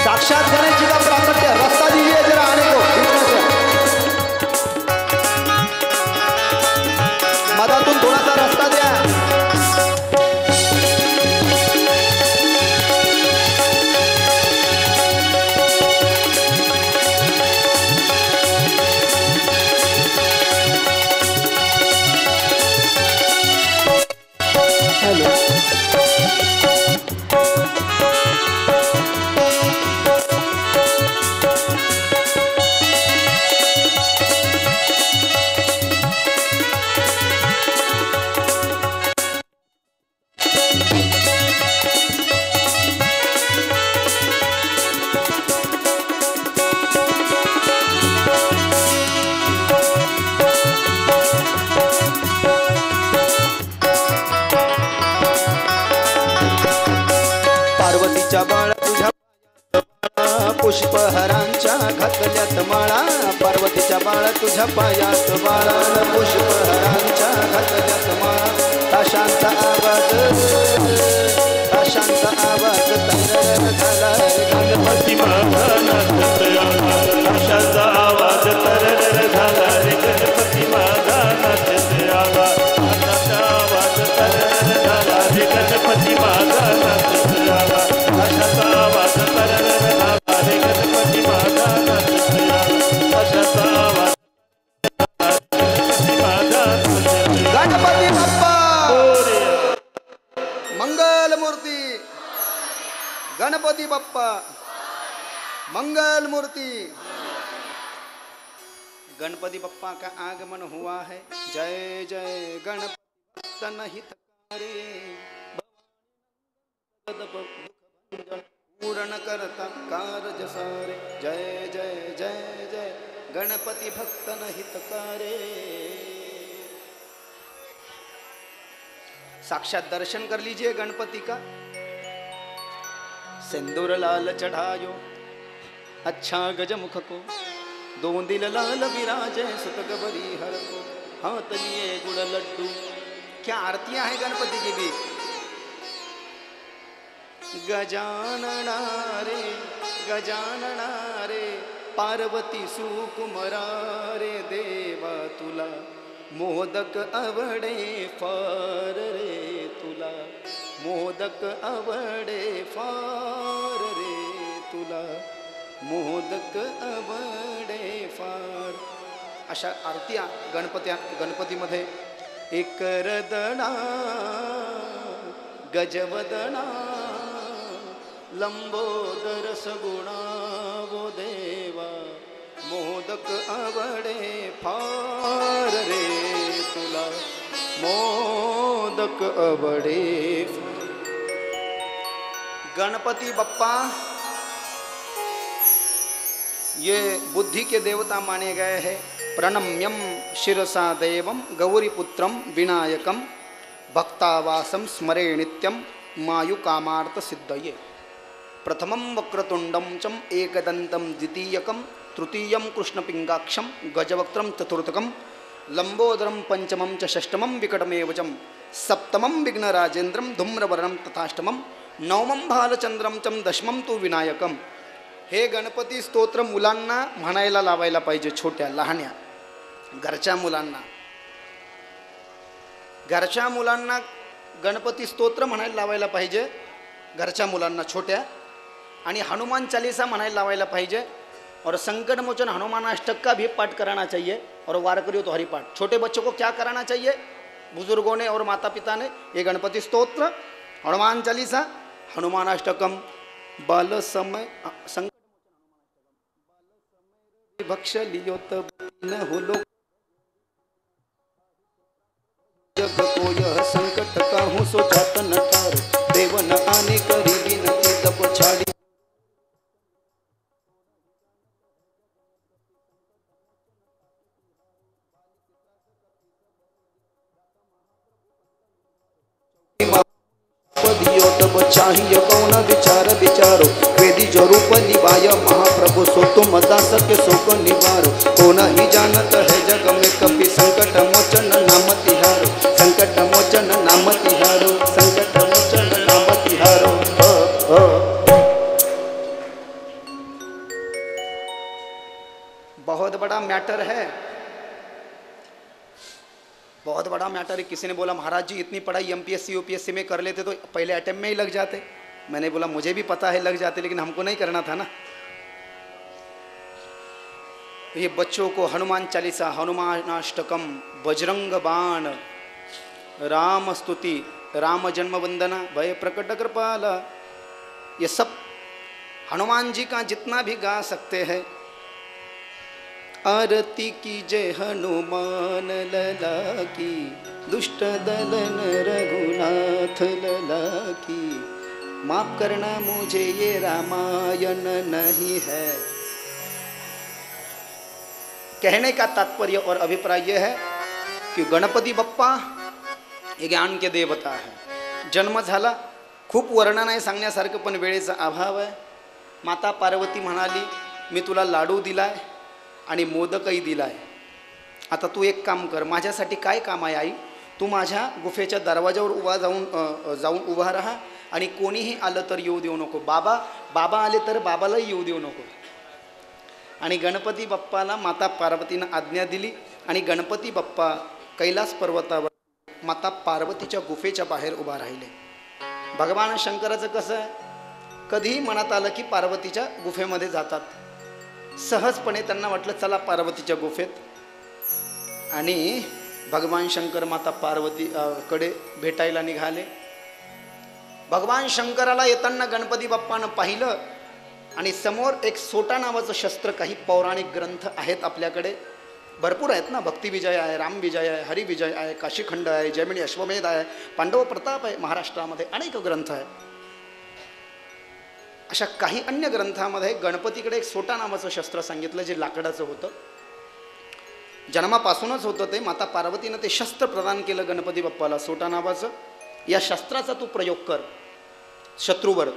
साक्षात गणेश जी का प्राकट्य रास्ता दीजिए जरा आने को मधातून थोडासा रास्ता द्या पुष्पहारांच्या घातल्यात माळा पार्वतीच्या बाळा तुझ्या पायात बाळा पुष्पहारांच्या घातल्यात माळा ताशांचा आवाज तरर झाला गणपती माझा ताशांचा आवाज तरर झाला रे गणपती माझा नाचत आला ताशांचा आवाज तरर झाला रे गणपती माझा नाचत आला ताशांचा आवाज तरर झाला रे गणपती माझा नाचत आला ताशांचा आवाज गणपती बाप्पा मंगल मूर्ती गणपति बप्पा मंगल मूर्ति गणपति बप्पा का आगमन हुआ है जय जय गणपति तन हितकारी पूर्ण करता कारज सारे जय जय जय जय गणपति भक्तन हितकारे साक्षात दर्शन कर लीजिए गणपति का सिंदूर लाल चढ़ायो अच्छा गजमुख को दो दिल लाल विराजे सुत गबरी हर को हाथ लिए गुड़ लड्डू क्या आरतियां हैं गणपति की भी गजानना रे पार्वती सुकुमारा रे देवा तुला मोदक आवडे फार रे तुला मोदक आवडे फार रे तुला मोदक आवडे फार अशा आरत्या गणपतीमध्ये एक रदना गजवदना लंबोदर सगुणा वो देवा मोदक आवडे फार रे तुला मोदक आवडे गणपति बप्पा ये बुद्धि के देवता माने गए हैं प्रणम्यम शिरसा देवम गौरीपुत्रम विनायकम भक्तावासम स्मरे नित्यम मायुकामार्थ सिद्धये प्रथमं वक्रतुंडम चम एकदंतम द्वितीयकम तृतीयं कृष्णपिंगाक्षम गजवक्त्रम चतुर्थकम लंबोदरम पंचमं च षष्ठमं विकटमेवचम सप्तमं विघ्नराजेन्द्रम धूम्रवर्णम तथाष्टमं नवमं भालचंद्रम चम दशमं तु विनायकम हे गणपती स्तोत्र मुलांना म्हणायला लावायला पाहिजे छोट्या लहान्या घरच्या मुलांना गणपती स्तोत्र म्हणायला लावायला पाहिजे घरच्या मुलांना छोट्या आणि हनुमान चालीसा म्हणायला लावायला पाहिजे और संकट मोचन हनुमान अष्टक का भी पाठ कराना चाहिए और वारकरियों तो हरिपाठ छोटे बच्चों को क्या कराना चाहिए बुजुर्गों ने और माता पिता ने ये गणपति स्तोत्र हनुमान चालीसा हनुमान अष्टकम बाल समय भक्ष लियो तब न हो लो जब को यह संकट का हूँ सो जात न तार तब चाहिए कौन विचार विचारो, वेदी जो रूप निभाय महाप्रभु, सो तुम दास के शोक निवारो। कौन ही जानत है जग में कपि, संकट मोचन नाम तिहारो, संकट मोचन नाम तिहारो, संकट मोचन नाम तिहारो। बहुत बड़ा मैटर है, बहुत बड़ा मैटर है। किसी ने बोला महाराज जी इतनी पढ़ाई एमपीएससी यूपीएससी में कर लेते तो पहले अटेम्प्ट में ही लग जाते। मैंने बोला मुझे भी पता है लग जाते, लेकिन हमको नहीं करना था ना। ये बच्चों को हनुमान चालीसा, हनुमानाष्टकम, बजरंग बाण, राम स्तुति, राम जन्म वंदना, भय प्रकट कृपाला, ये सब हनुमान जी का जितना भी गा सकते हैं। आरती की जय हनुमान लला की, दुष्ट दलन रघुनाथ लला की, माफ करना मुझे ये रामायण नहीं है। कहने का तात्पर्य और अभिप्राय यह है कि गणपती बाप्पा हे ज्ञान के देवता है। जन्म झाला, खूप वर्णन आहे सांगण्यासारखं, पण वेळेचा अभाव आहे। माता पार्वती म्हणाली मी तुला लाडू दिलाय आणि मोदकही दिलाय, आता तू एक काम कर, माझ्यासाठी काय काम आहे आई, तू माझ्या गुफेच्या दरवाजावर जाऊन उभा राहा आणि कोणीही आलं तर येऊ देऊ नको। बाबा आले तर बाबालाही येऊ देऊ नको। आणि गणपती बाप्पाला माता पार्वतीनं आज्ञा दिली आणि गणपती बाप्पा कैलास पर्वतावर माता पार्वतीच्या गुफेच्या बाहेर उभा राहिले। भगवान शंकराचं कसं आहे, कधीही मनात आलं की पार्वतीच्या गुफेमध्ये जातात। सहजपणे त्यांना वाटलं चला पार्वतीच्या गुफेत, आणि भगवान शंकर माता पार्वती कडे भेटायला निघाले। भगवान शंकराला येताना गणपती बाप्पानं पाहिलं आणि समोर एक सोटा नावाचं शस्त्र, काही पौराणिक ग्रंथ आहेत आपल्याकडे, भरपूर आहेत ना, भक्ती विजय आहे, राम विजय आहे, हरी विजय आहे, काशीखंड आहे, जैमिनी अश्वमेध आहे, पांडव प्रताप आहे, महाराष्ट्रामध्ये अनेक ग्रंथ आहेत। अशा काही अन्य ग्रंथामध्ये गणपतीकडे एक सोटा नावाचं शस्त्र सांगितलं, जे लाकडाचं होतं, जन्मापासूनच होतं ते। माता पार्वतीनं ते शस्त्र प्रदान केलं गणपती बाप्पाला, सोटा नावाचं। या शस्त्राचा तू प्रयोग कर शत्रूवर।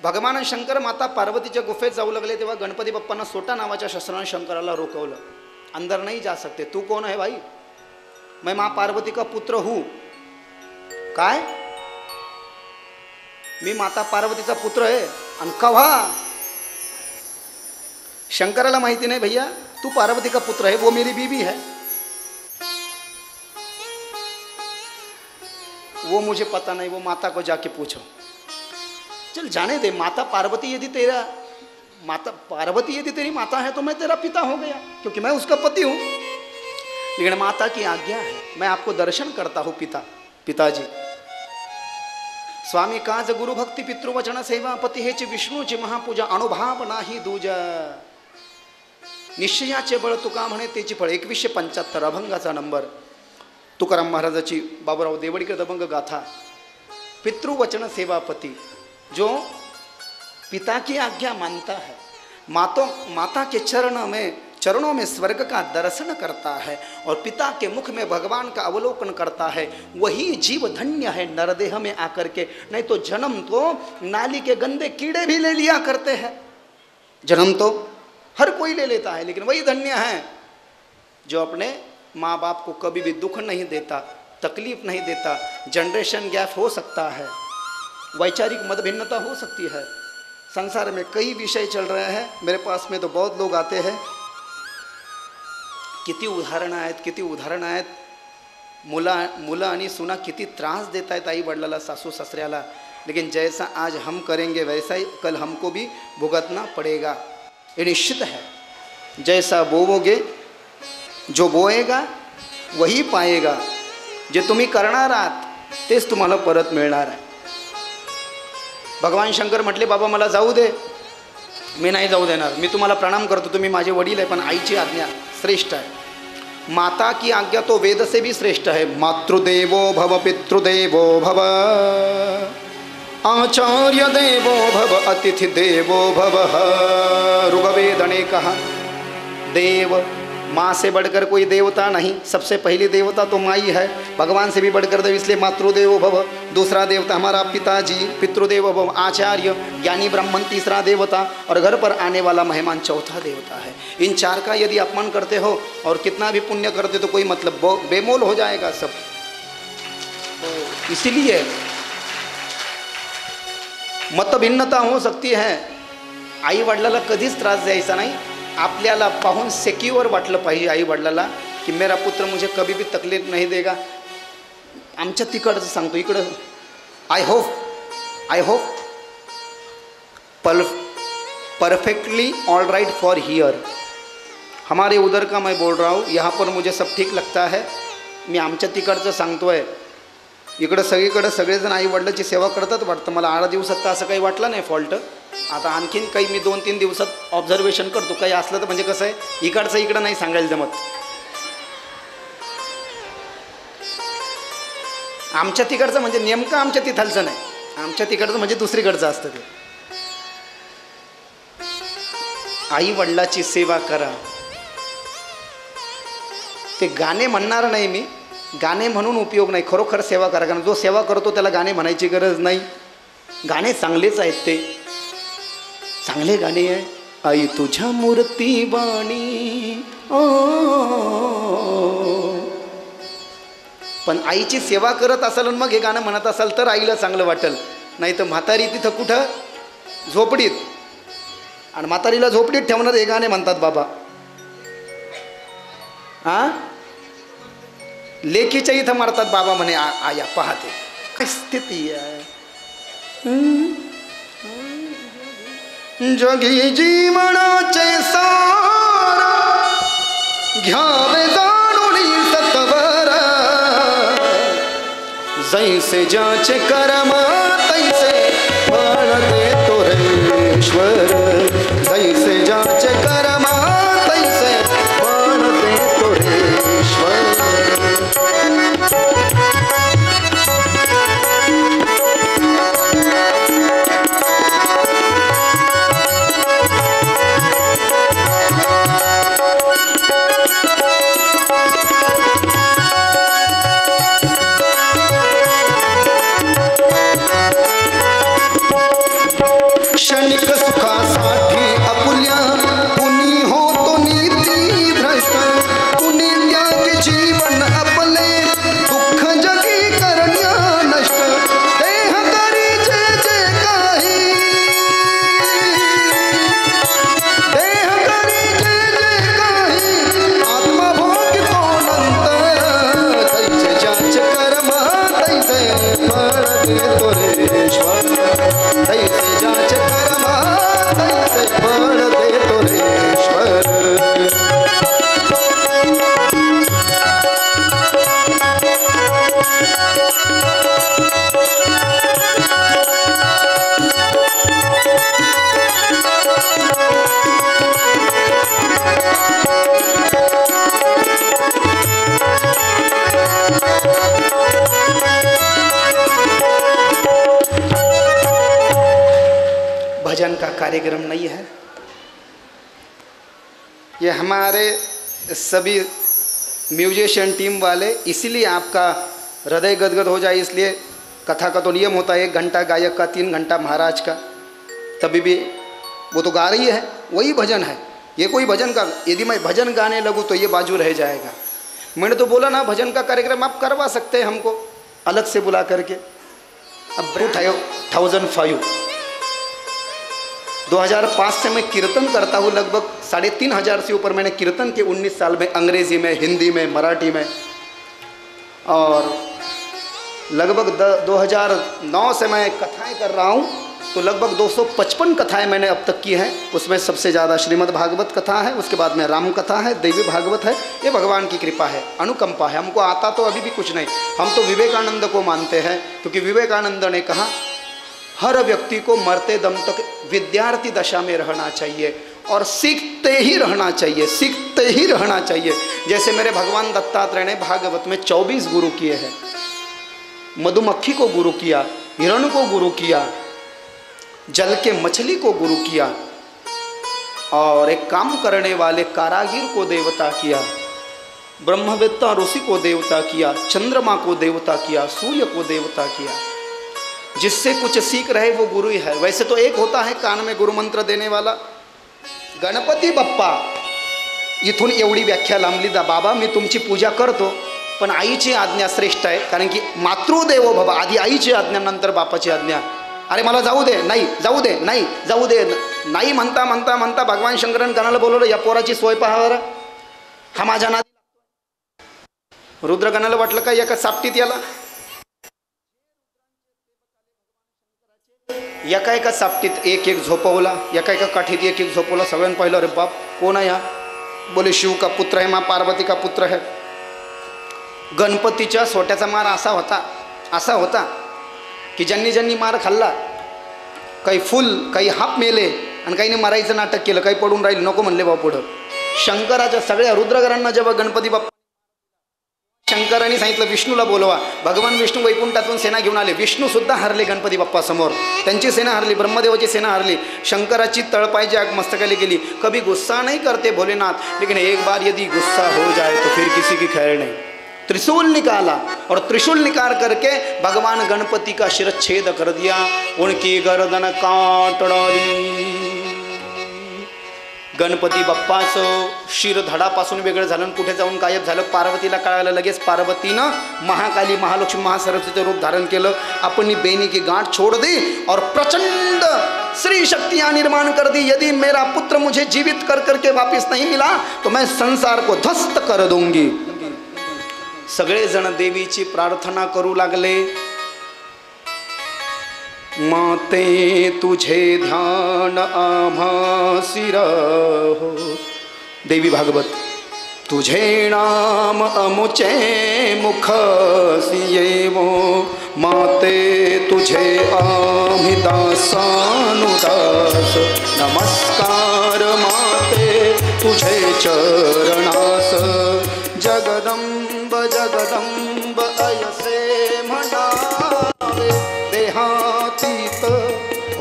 भगवान शंकर माता पार्वतीच्या गुफेत जाऊ लागले तेव्हा गणपती बाप्पांना सोटा नावाच्या शस्त्राने शंकराला रोखवलं, अंदर नहीं जा सकते। तू कौन है भाई? मैं माँ पार्वती का पुत्र हूँ। काय? मी माता पार्वतीचा पुत्र आहे। आणि कव्हा? शंकराला माहिती नाही भैया, तू पार्वती का पुत्र है, वो मेरी बीवी है, वो मुझे पता नहीं, वो माता को जाके पूछो। चल जाने दे, माता पार्वती यदि तेरी माता है तो मैं तेरा पिता हो गया, क्योंकि मैं उसका पति हूं। लेकिन माता की आज्ञा है, मैं आपको दर्शन करता हूं पिताजी। स्वामी काज गुरु भक्ती पितृवचन सेवा, पती हेची विष्णूची महापूजा, अनुभव नाही दूजा, निश्चयाचे बळ तुका म्हणे तेची फळ। 2175 अभंगाचा नंबर, तुकाराम महाराजाची बाबूराव देवडीकर अभंग गाथा। पितृवचन सेवापति, जो पिता की आज्ञा मानता है, माता के चरणों में स्वर्ग का दर्शन करता है और पिता के मुख में भगवान का अवलोकन करता है, वही जीव धन्य है नरदेह में आकर के। नहीं तो जन्म तो नाली के गंदे कीड़े भी ले लिया करते हैं, जन्म तो हर कोई ले लेता है, लेकिन वही धन्य है जो अपने माँ बाप को कभी भी दुख नहीं देता, तकलीफ नहीं देता। जनरेशन गैप हो सकता है, वैचारिक मतभिन्नता हो सकती है, संसार में कई विषय चल रहे हैं। मेरे पास में तो बहुत लोग आते हैं, किती उदाहरण आहेत। मुलं आणि सुना किती त्रास देता है आई वडिलाला, सासू ससऱ्याला, लेकिन जैसा आज हम करेंगे वैसा ही कल हमको भी भुगतना पड़ेगा, ये निश्चित है। जैसा बोओगे, जो बोएगा वही पाएगा, जे तुम्ही करणार आहात तेच तुम्हाला परत मिळणार आहे। भगवान शंकर म्हटले बाबा मला जाऊ दे, मी नाही जाऊ देणार, मी तुम्हाला प्रणाम करतो, तुम्ही माझे वडील आहे, पण आईची आज्ञा श्रेष्ठ आहे। माता की आज्ञा तो वेद से भी श्रेष्ठ है। मातृदेवो भव पितृदेवो भव आचार्य देवो भव अतिथि देवो भव। ऋग्वेद ने कहा देव माँ से बढ़कर कोई देवता नहीं, सबसे पहली देवता तो माँ ही है। भगवान से भी बढ़कर देव, इसलिए मातृदेवो भव। दूसरा देवता हमारा पिताजी, पितृदेवो भव, आचार्य, ज्ञानी ब्राह्मण तीसरा देवता, और घर पर आने वाला मेहमान चौथा देवता है। इन चार का यदि अपमान करते हो और कितना भी पुण्य करते तो कोई मतलब, बेमोल हो जाएगा सब। तो इसीलिए मतभिन्नता हो सकती है, आई वडिलाला कधीच त्रास द्यायचा नाही। आपल्याला पाहून सेक्युअर वाटलं पाहिजे आई वडिलाला की मेरा पुत्र मुझे कभी भी तकलीफ नहीं देगा। आमच्या तिकडचं सांगतो, इकडं I hope perfectly all right for here. हमारे उधर का मैं बोल रहा हूँ, यहाँ पर मुझे सब ठीक लगता है। मी आमच्या तिकडचं सांगतोय, इकडं सगळीकडं सगळेजण आई वडिलांची सेवा करतात वाटतं मला। 8 दिवसात तर असं काही वाटलं नाही फॉल्ट। आता आणखीन काही मी 2-3 दिवसात ऑब्झर्वेशन करतो, काही असलं तर म्हणजे कसं आहे, इकडचं इकडं नाही सांगायला जमत। आमच्या तिकडचं म्हणजे नेमकं आमच्या तिथलचं नाही, आमच्या तिकडचं म्हणजे दुसरीकडचं असतं ते। आई वडिलाची सेवा करा। ते गाणे म्हणणार नाही मी, गाणे म्हणून उपयोग नाही, खरोखर सेवा करा। कारण जो सेवा करतो त्याला गाणे म्हणायची गरज नाही। गाणे चांगलेच आहेत, ते चांगले गाणे आहे। आई तुझ्या मूर्ती वाणी ओ, पण आईची सेवा करत असाल आणि मग हे गाणं म्हणत असाल तर आईला चांगलं वाटेल। नाही तर म्हातारी तिथं कुठं झोपडीत, आणि म्हातारीला झोपडीत ठेवणार हे गाणे म्हणतात बाबा। हां, लेकीच्या इथं मारतात बाबा म्हणे आया पाहते, काय स्थिती आहे। जगी जीवनाचे सार घ्यावे जाणून सत्वर, जैसे ज्याचे कर्म तैसे फळ देतो रे ईश्वर। जैसे ज्याचे कर्म तैसे फळ देतो रे ईश्वर। क्षणिक सुखासाठी अपुल्या कुणी होतो नीती भ्रष्ट, कुणी त्याग जीवन आपले दुःख जगी करण्या नष्ट। देह करी जे जे काही, देह करी जे जे काही, आत्मा भोगितो नंतर। तैसे ज्याचे कर्म तैसे फळ देतो रे ईश्वर। तैसे ज्याचे कर्म तैसे फळ देतो रे ईश्वर। भजन का कार्यक्रम नहीं है, ये हमारे सभी म्यूजिशियन टीम वाले, इसीलिए आपका हृदय गदगद हो जाए। इसलिए कथा का तो नियम होता है 1 घंटा गायक का, 3 घंटा महाराज का। तभी भी वो तो गा रही है, वही भजन है। ये कोई भजन का, यदि मैं भजन गाने लगूँ तो ये बाजू रह जाएगा। मैंने तो बोला ना भजन का कार्यक्रम आप करवा सकते हैं हमको अलग से बुला करके। अब 2005 2005 से मैं कीर्तन करता हूँ, लगभग 3500 से ऊपर मैंने कीर्तन के 19 साल में अंग्रेज़ी में, हिंदी में, मराठी में, और लगभग 2009 से मैं कथाएं कर रहा हूँ, तो लगभग 255 कथाएं मैंने अब तक की हैं। उसमें सबसे ज़्यादा श्रीमद् भागवत कथा है, उसके बाद में राम कथा है, देवी भागवत है। ये भगवान की कृपा है, अनुकंपा है। हमको आता तो अभी भी कुछ नहीं, हम तो विवेकानंद को मानते हैं, क्योंकि विवेकानंद ने कहा हर व्यक्ति को मरते दम तक विद्यार्थी दशा में रहना चाहिए और सीखते ही रहना चाहिए, सीखते ही रहना चाहिए। जैसे मेरे भगवान दत्तात्रेय ने भागवत में 24 गुरु किए हैं। मधुमक्खी को गुरु किया, हिरण को गुरु किया, जल के मछली को गुरु किया, और एक काम करने वाले कारागिर को देवता किया, ब्रह्मवेत्ता ऋषि को देवता किया, चंद्रमा को देवता किया, सूर्य को देवता किया। जिससे कुछ सीख रहे वो गुरु ही है। वैसे तो एक होता है कान में गुरु मंत्र देने वाला, गणपती बाप्पा। इथून एवढी व्याख्या लांबली दा बाबा मी तुमची पूजा करतो, पण आईची आज्ञा श्रेष्ठ आहे, कारण की मातृदेवो भव, आधी आईची आज्ञा नंतर बापाची आज्ञा। अरे मला जाऊ दे, नाही जाऊ दे, नाही जाऊ दे, नाही म्हणता म्हणता म्हणता भगवान शंकरांनी कानाला बोलवलं, या पोराची सोय पहावर, हा माझ्या नादी। रुद्रगणाला वाटलं का एका सापटीत याला, एका एका सापटीत एक एक झोपवला, एका एका काठीत एक एक झोपवला। सगळ्यांनी पाहिलं, अरे बाप कोण आहे हा? बोले शिव का पुत्र है, माँ पार्वती का पुत्र है। गणपतीच्या सोट्याचा मार असा होता की ज्यांनी ज्यांनी मार खाल्ला, काही फुल काही हाप मेले आणि काहीने मारायचं नाटक केलं, काही पडून राहिले, नको म्हणले बा पुढं। शंकराच्या सगळ्या रुद्रगणांना जेव्हा गणपती बाप्पा, शंकरांनी सांगितलं विष्णूला बोलवा। भगवान विष्णू वैकुंठातून सेना घेऊन आले, विष्णू सुद्धा हरले गणपती बाप्पा समोर, त्यांची सेना हरली, ब्रह्मदेवाची सेना हरली। शंकराची तळपायची आग मस्तकाली गेली। कभी गुस्सा नहीं करते भोलेनाथ, लेकिन एक बार यदि गुस्सा हो जाए तो फिर किसी की खैर नहीं। त्रिशूल निकाला और त्रिशूल निकाल करके भगवान गणपति का शिरच्छेद कर दिया, उनकी गर्दन काट डाली। गणपती बाप्पाचं शिर धडापासून वेगळं झालं, कुठे जाऊन गायब झालं। पार्वतीला कळालं लगेच, पार्वतीनं महाकाली महालक्ष्मी महासरस्वतीचं रूप धारण केलं। अपनी बेनी की गांठ छोड़ दी और प्रचंड श्री शक्तियाँ निर्माण कर दी। यदि मेरा पुत्र मुझे जीवित कर करके वापस नहीं मिला तो मैं संसार को ध्वस्त कर दूंगी। सगळेजण देवीची प्रार्थना करू लागले। माते तुझे ध्यान आम्हासी राहो, देवी भागवत। तुझे नाम अमुचे मुखसी येवो, माते तुझे आम्ही दासानुदास। नमस्कार माते तुझे चरणास, जगदंब जगदंब अयसे म्हणावे। देहातीत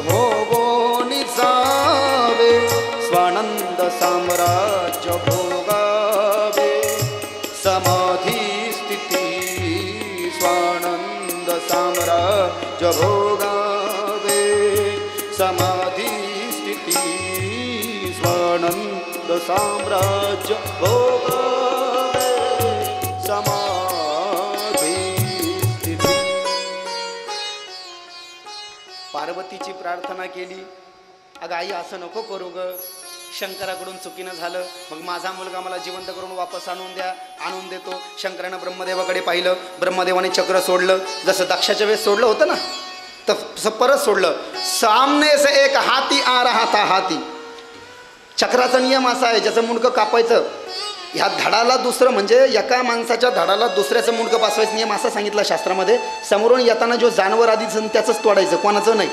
होवो निजावे, स्वानंद साम्राज्य भोगावे। समाधी स्थिती स्वानंद साम्राज्य भोगावे। समाधी स्थिती स्वानंद साम्राज्य भोगावे। समाधी स्थिती। पार्वतीची प्रार्थना केली, अगं आई असं नको करू ग, शंकराकडून चुकीनं झालं, मग माझा मुलगा मला जिवंत करून वापस आणून द्या, आणून देतो। शंकरानं ब्रह्मदेवाकडे पाहिलं, ब्रह्मदेवाने चक्र सोडलं, जसं दक्षाच्या वेळेस सोडलं होतं ना तसं परत सोडलं। सामने से एक हाती आ रहा था, हाती। चक्राचा नियम असा आहे, ज्याचं मुंडकं कापायचं, ह्या धडाला दुसरं म्हणजे एका माणसाच्या धडाला दुसऱ्याचं मुंडकं बसवायचं नियम असा सांगितला शास्त्रामध्ये। समोरून येताना जो जानवर आधीचं त्याचंच तोडायचं, कोणाचं नाही।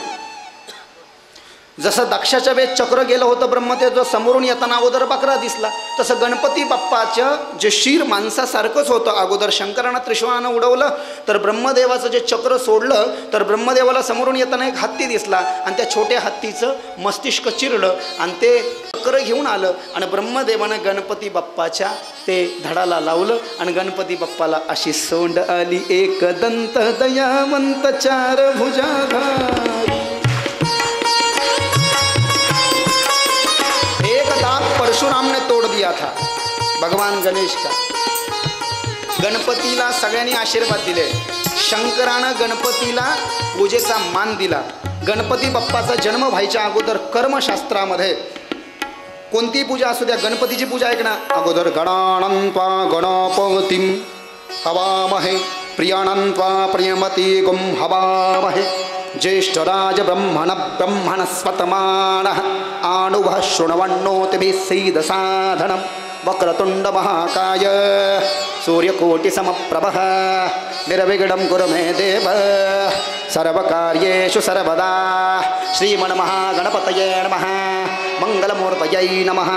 जसं दक्षाच्या वेळेस चक्र गेलं होतं ब्रह्मदेव, समोरून येताना अगोदर बकरा दिसला, तसं गणपती बाप्पाचं जे शिर माणसासारखंच होतं। अगोदर शंकरानं त्रिशूळानं उडवलं, तर ब्रह्मदेवाचं जे चक्र सोडलं, तर ब्रह्मदेवाला समोरून येताना एक हत्ती दिसला आणि त्या छोट्या हत्तीचं मस्तिष्क चिरलं आणि ते चक्र घेऊन आलं आणि ब्रह्मदेवानं गणपती बाप्पाच्या ते धडाला लावलं आणि गणपती बाप्पाला अशी सोंड आली, एक दंत दयावंत चार भुजाधारी। परशुराम ने तोड़ दिया था भगवान गणेश का। गणपतीला सगळ्यांनी आशीर्वाद दिले। शंकरानं गणपतीला पूजेचा मान दिला। गणपती बाप्पाचा जन्म व्हायच्या अगोदर कर्मशास्त्रामध्ये कोणती पूजा असू द्या, गणपतीची पूजा ऐक ना, अगोदर गणानन्त्वा गणपतिं हवामहे, प्रियानन्त्वा प्रियमती गुं हवामहे। ज्येष्ठराज ब्रह्मणस्पतमानः आनुवः शृण्वन्नोतिभिः सीदसाधनं। वक्रतुण्ड महाकाय सूर्यकोटिसमप्रभः, निर्विघ्नं कुरु मे देव सर्वकार्येषु सर्वदा। श्रीमन्महागणपतये नमः, मंगलमूर्तये नमः।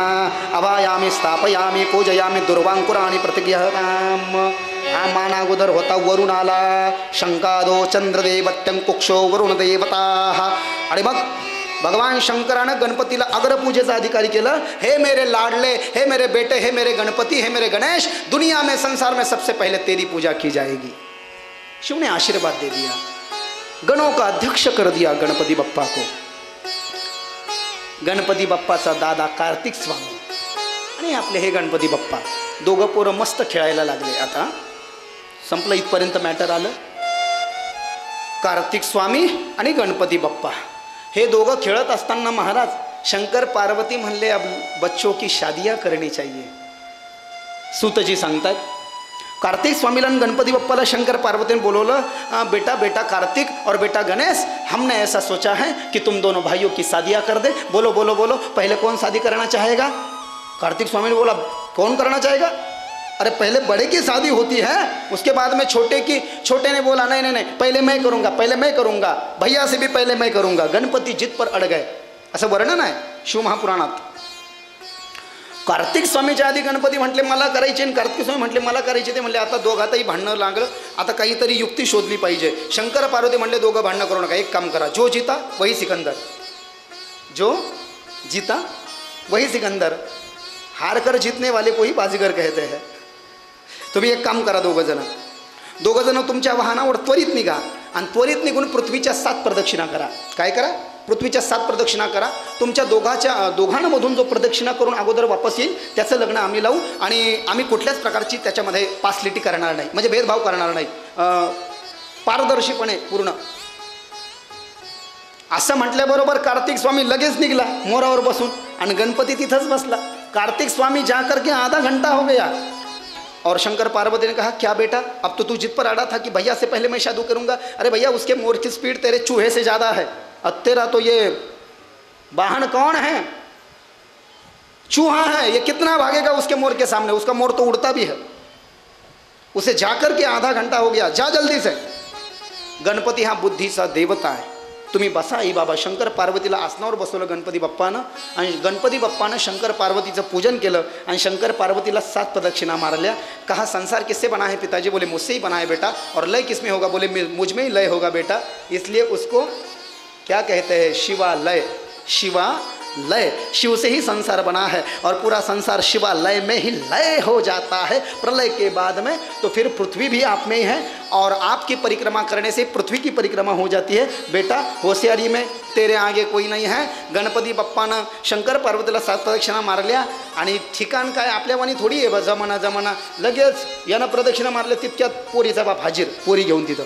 अवायामि स्थापयामि पूजयामि दुर्वांकुराणि प्रतिगृह्णाम्। हा मान अगोदर होता, वरुण आला, शंकादो चंद्रदेवत्यं कुक्षो वरुण देवता। आणि मग भगवान शंकरानं गणपतीला अग्रपूजेचा अधिकारी केलं. हे मेरे लाडले, हे मेरे बेटे, हे मेरे गणपति, हे मेरे गणेश, दुनिया में संसार में सबसे पहले तेरी पूजा की जाएगी. शिव ने आशीर्वाद दे दिया, गणों का अध्यक्ष कर दिया गणपति बप्पा को. गणपती बाप्पाचा दादा कार्तिक स्वामी आणि आपले हे गणपती बाप्पा दोघं पोरं मस्त खेळायला लागले. आता संपलं, इथपर्यंत मॅटर आलं. कार्तिक स्वामी आणि गणपती बाप्पा हे दोघं खेळत असताना महाराज शंकर पार्वती म्हणले अब बच्चों की शादियां करनी चाहिए. सूतजी सांगतात कार्तिक स्वामीला आणि गणपती बाप्पाला शंकर पार्वती ने बोलवलं, बेटा बेटा कार्तिक और बेटा गणेश, हमने ऐसा सोचा है कि तुम दोनों भाइयों की शादियां कर दे. बोलो बोलो बोलो, पहले कौन शादी करना चाहेगा? कार्तिक स्वामी ने बोला, कौन करना चाहेगा? अरे पहले बड़े की शादी होती है, उसके बाद में छोटे की. छोटे ने बोला नहीं नहीं नहीं, पहले मैं करूँगा, पहले मैं करूँगा, भैया से भी पहले मैं करूँगा. गणपती जिद पर अड़ गए, असं वर्णन आहे शिव महापुराणात. कार्तिक स्वामीच्या आधी गणपती म्हटले मला करायचे आणि कार्तिक स्वामी म्हटले मला करायचे. ते म्हणले आता दोघातही भांडणं लागलं, आता काहीतरी युक्ती शोधली पाहिजे. शंकर पार्वती म्हणले दोघं भांडणं करू नका, एक काम करा, जो जीता वही सिकंदर, जो जीता वही सिकंदर, हार कर जीतने वाले को ही बाजीगर कहते हैं. तुम्ही एक काम करा, दोघं जण तुमच्या वाहनावर त्वरित निघा आणि त्वरित निघून पृथ्वीच्या 7 प्रदक्षिणा करा. काय करा? पृथ्वीच्या 7 प्रदक्षिणा करा. तुमच्या दोघांमधून जो प्रदक्षिणा करून अगोदर वापस येईल त्याचं लग्न आम्ही लावू आणि आम्ही कुठल्याच प्रकारची त्याच्यामध्ये पासलिटी करणार नाही, म्हणजे भेदभाव करणार नाही, पारदर्शीपणे पूर्ण. असं म्हटल्याबरोबर कार्तिक स्वामी लगेच निघाला मोरावर बसून आणि गणपती तिथंच बसला. कार्तिक स्वामी जाकर के आधा घंटा हो गया और शंकर पार्वती ने कहा क्या बेटा, अब तो तू जिद पर अड़ा था कि भैया से पहले मैं शादी करूंगा. अरे भैया उसके मोर की स्पीड तेरे चूहे से ज़्यादा है, अब तेरा तो ये वाहन कौन है? चूहा है, ये कितना भागेगा उसके मोर के सामने? उसका मोर तो उड़ता भी है. उसे जाकर के आधा घंटा हो गया, जा जल्दी से. गणपती हा बुद्धीचा देवता आहे, तुम्ही बसा. आई बाबा शंकर पार्वतीला आसनावर बसवलं गणपती बाप्पानं आणि गणपती बाप्पानं शंकर पार्वतीचं पूजन केलं आणि शंकर पार्वतीला 7 प्रदक्षिणा मारल्या. कहा संसार किससे बना है पिताजी? बोले मुझसे ही बना है बेटा. और लय किसमें होगा? बोले मुझ में ही लय होगा बेटा. इसलिए उसको क्या कहते हैं? शिवालय. शिवालय, शिव से ही संसार बना है और पूरा संसार शिवालय में ही लय हो जाता है प्रलय के बाद में. तो फिर पृथ्वी भी आप में ही है और आपकी परिक्रमा करने से पृथ्वी की परिक्रमा हो जाती है. बेटा होशियारी में तेरे आगे कोई नहीं है. गणपती बाप्पानं शंकर पार्वतीला 7 प्रदक्षिणा मारल्या आणि ठिकाण काय आपल्यावानी थोडी आहे जमाना लगेच यानं प्रदक्षिणा मारल्या तितक्यात पोरीचा बाप हाजीर, पोरी घेऊन तिथं.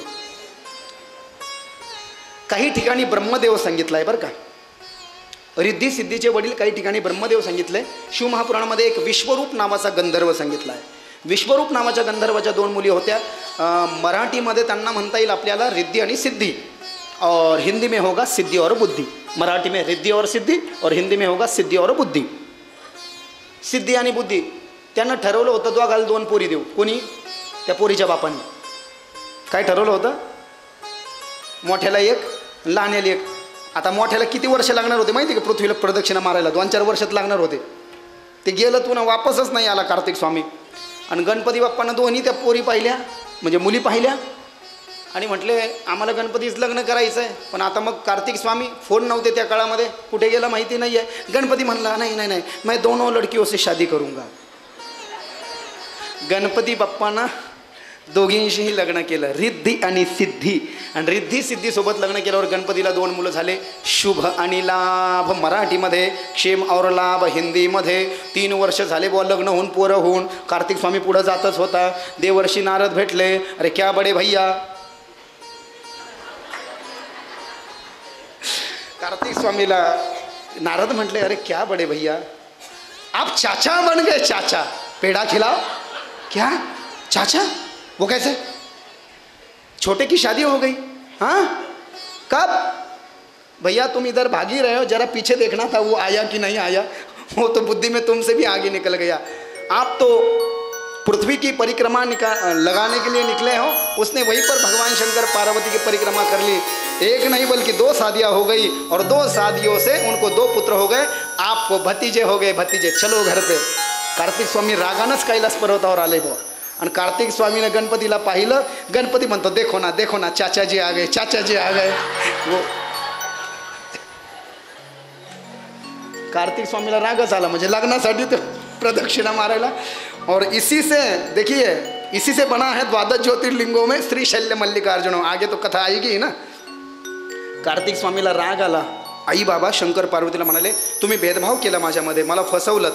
काही ठिकाणी ब्रह्मदेव सांगितलं आहे बरं का, रिद्धी सिद्धीचे वडील काही ठिकाणी ब्रह्मदेव सांगितले. शिव महापुराणामध्ये एक विश्वरूप नावाचा गंधर्व सांगितला आहे. विश्वरूप नावाच्या गंधर्वाच्या 2 मुली होत्या. मराठीमध्ये त्यांना म्हणता येईल आपल्याला रिद्धी आणि सिद्धी, और हिंदी में होगा सिद्धि और बुद्धि. मराठी में रिद्धी और सिद्धि और हिंदी में होगा सिद्धि और बुद्धि. सिद्धी आणि बुद्धी त्यांना ठरवलं होतं दोघाला 2 पोरी देऊ. कोणी? त्या पोरीच्या बापांनी. काय ठरवलं होतं? मोठ्याला 1, लहान्याला 1. आता मोठ्याला किती वर्ष लागणार होते माहिती का पृथ्वीला प्रदक्षिणा मारायला? 2-4 वर्षात लागणार होते. ते गेलं पुन्हा वापसच नाही आला कार्तिक स्वामी. आणि गणपती बाप्पानं दोन्ही त्या पोरी पाहिल्या, म्हणजे मुली पाहिल्या आणि म्हटले आम्हाला गणपतीच लग्न करायचं आहे. पण आता मग कार्तिक स्वामी, फोन नव्हते त्या काळामध्ये, कुठे गेला माहिती नाही आहे. गणपती म्हणला नाही नाही नाही, मैं दोनों लड़कियों से शादी करूँगा. गणपती बाप्पानं दोघींशीही लग्न केलं, रिद्धी आणि सिद्धी. आणि रिद्धी सिद्धीसोबत लग्न केल्यावर गणपतीला 2 मुलं झाले. शुभ आणि लाभ मराठीमध्ये, क्षेम और लाभ हिंदीमध्ये. 3 वर्ष झाले बुवा लग्न होऊन, पोरं होऊन. कार्तिक स्वामी पुढं जातच होता. देवर्षी नारद भेटले. अरे क्या बडे भैया. कार्तिक स्वामीला नारद म्हटले अरे क्या बड़े भैया, आप चाचा बन गए. चाचा, पेड़ा खिलाओ. क्या चाचा? वो कैसे? छोटे की शादी हो गई? हाँ, कब? भैया तुम इधर भागी रहे हो, जरा पीछे देखना था वो आया कि नहीं आया. वो तो बुद्धि में तुमसे भी आगे निकल गया. आप तो पृथ्वी की परिक्रमा लगाने के लिए निकले हो, उसने वहीं पर भगवान शंकर पार्वती की परिक्रमा कर ली. 1 नहीं बल्कि 2 शादियाँ हो गई और 2 शादियों से उनको 2 पुत्र हो गए. आपको भतीजे हो गए, भतीजे. चलो घर पे. कार्तिक स्वामी रागानच कैलास पर्वतावर आले बुवा. आणि कार्तिक स्वामीनं गणपतीला पाहिलं. गणपती म्हणतो देखो ना चाचाजी आ गए, चाचाजी आ गए. वो कार्तिक स्वामीला रागच आला, म्हणजे लग्नासाठी तो प्रदक्षिणा मारायला। और इसी से देखिए, इसी से बना है द्वादश ज्योतिर्लिंगों में श्री शैल्य मल्लिकार्जुन। आगे तो कथा आएगी ना। कार्तिक स्वामीला राग आला, आई बाबा शंकर पार्वतीला म्हणाले तुम्ही भेदभाव केला माझ्यामध्ये, मला फसवलं,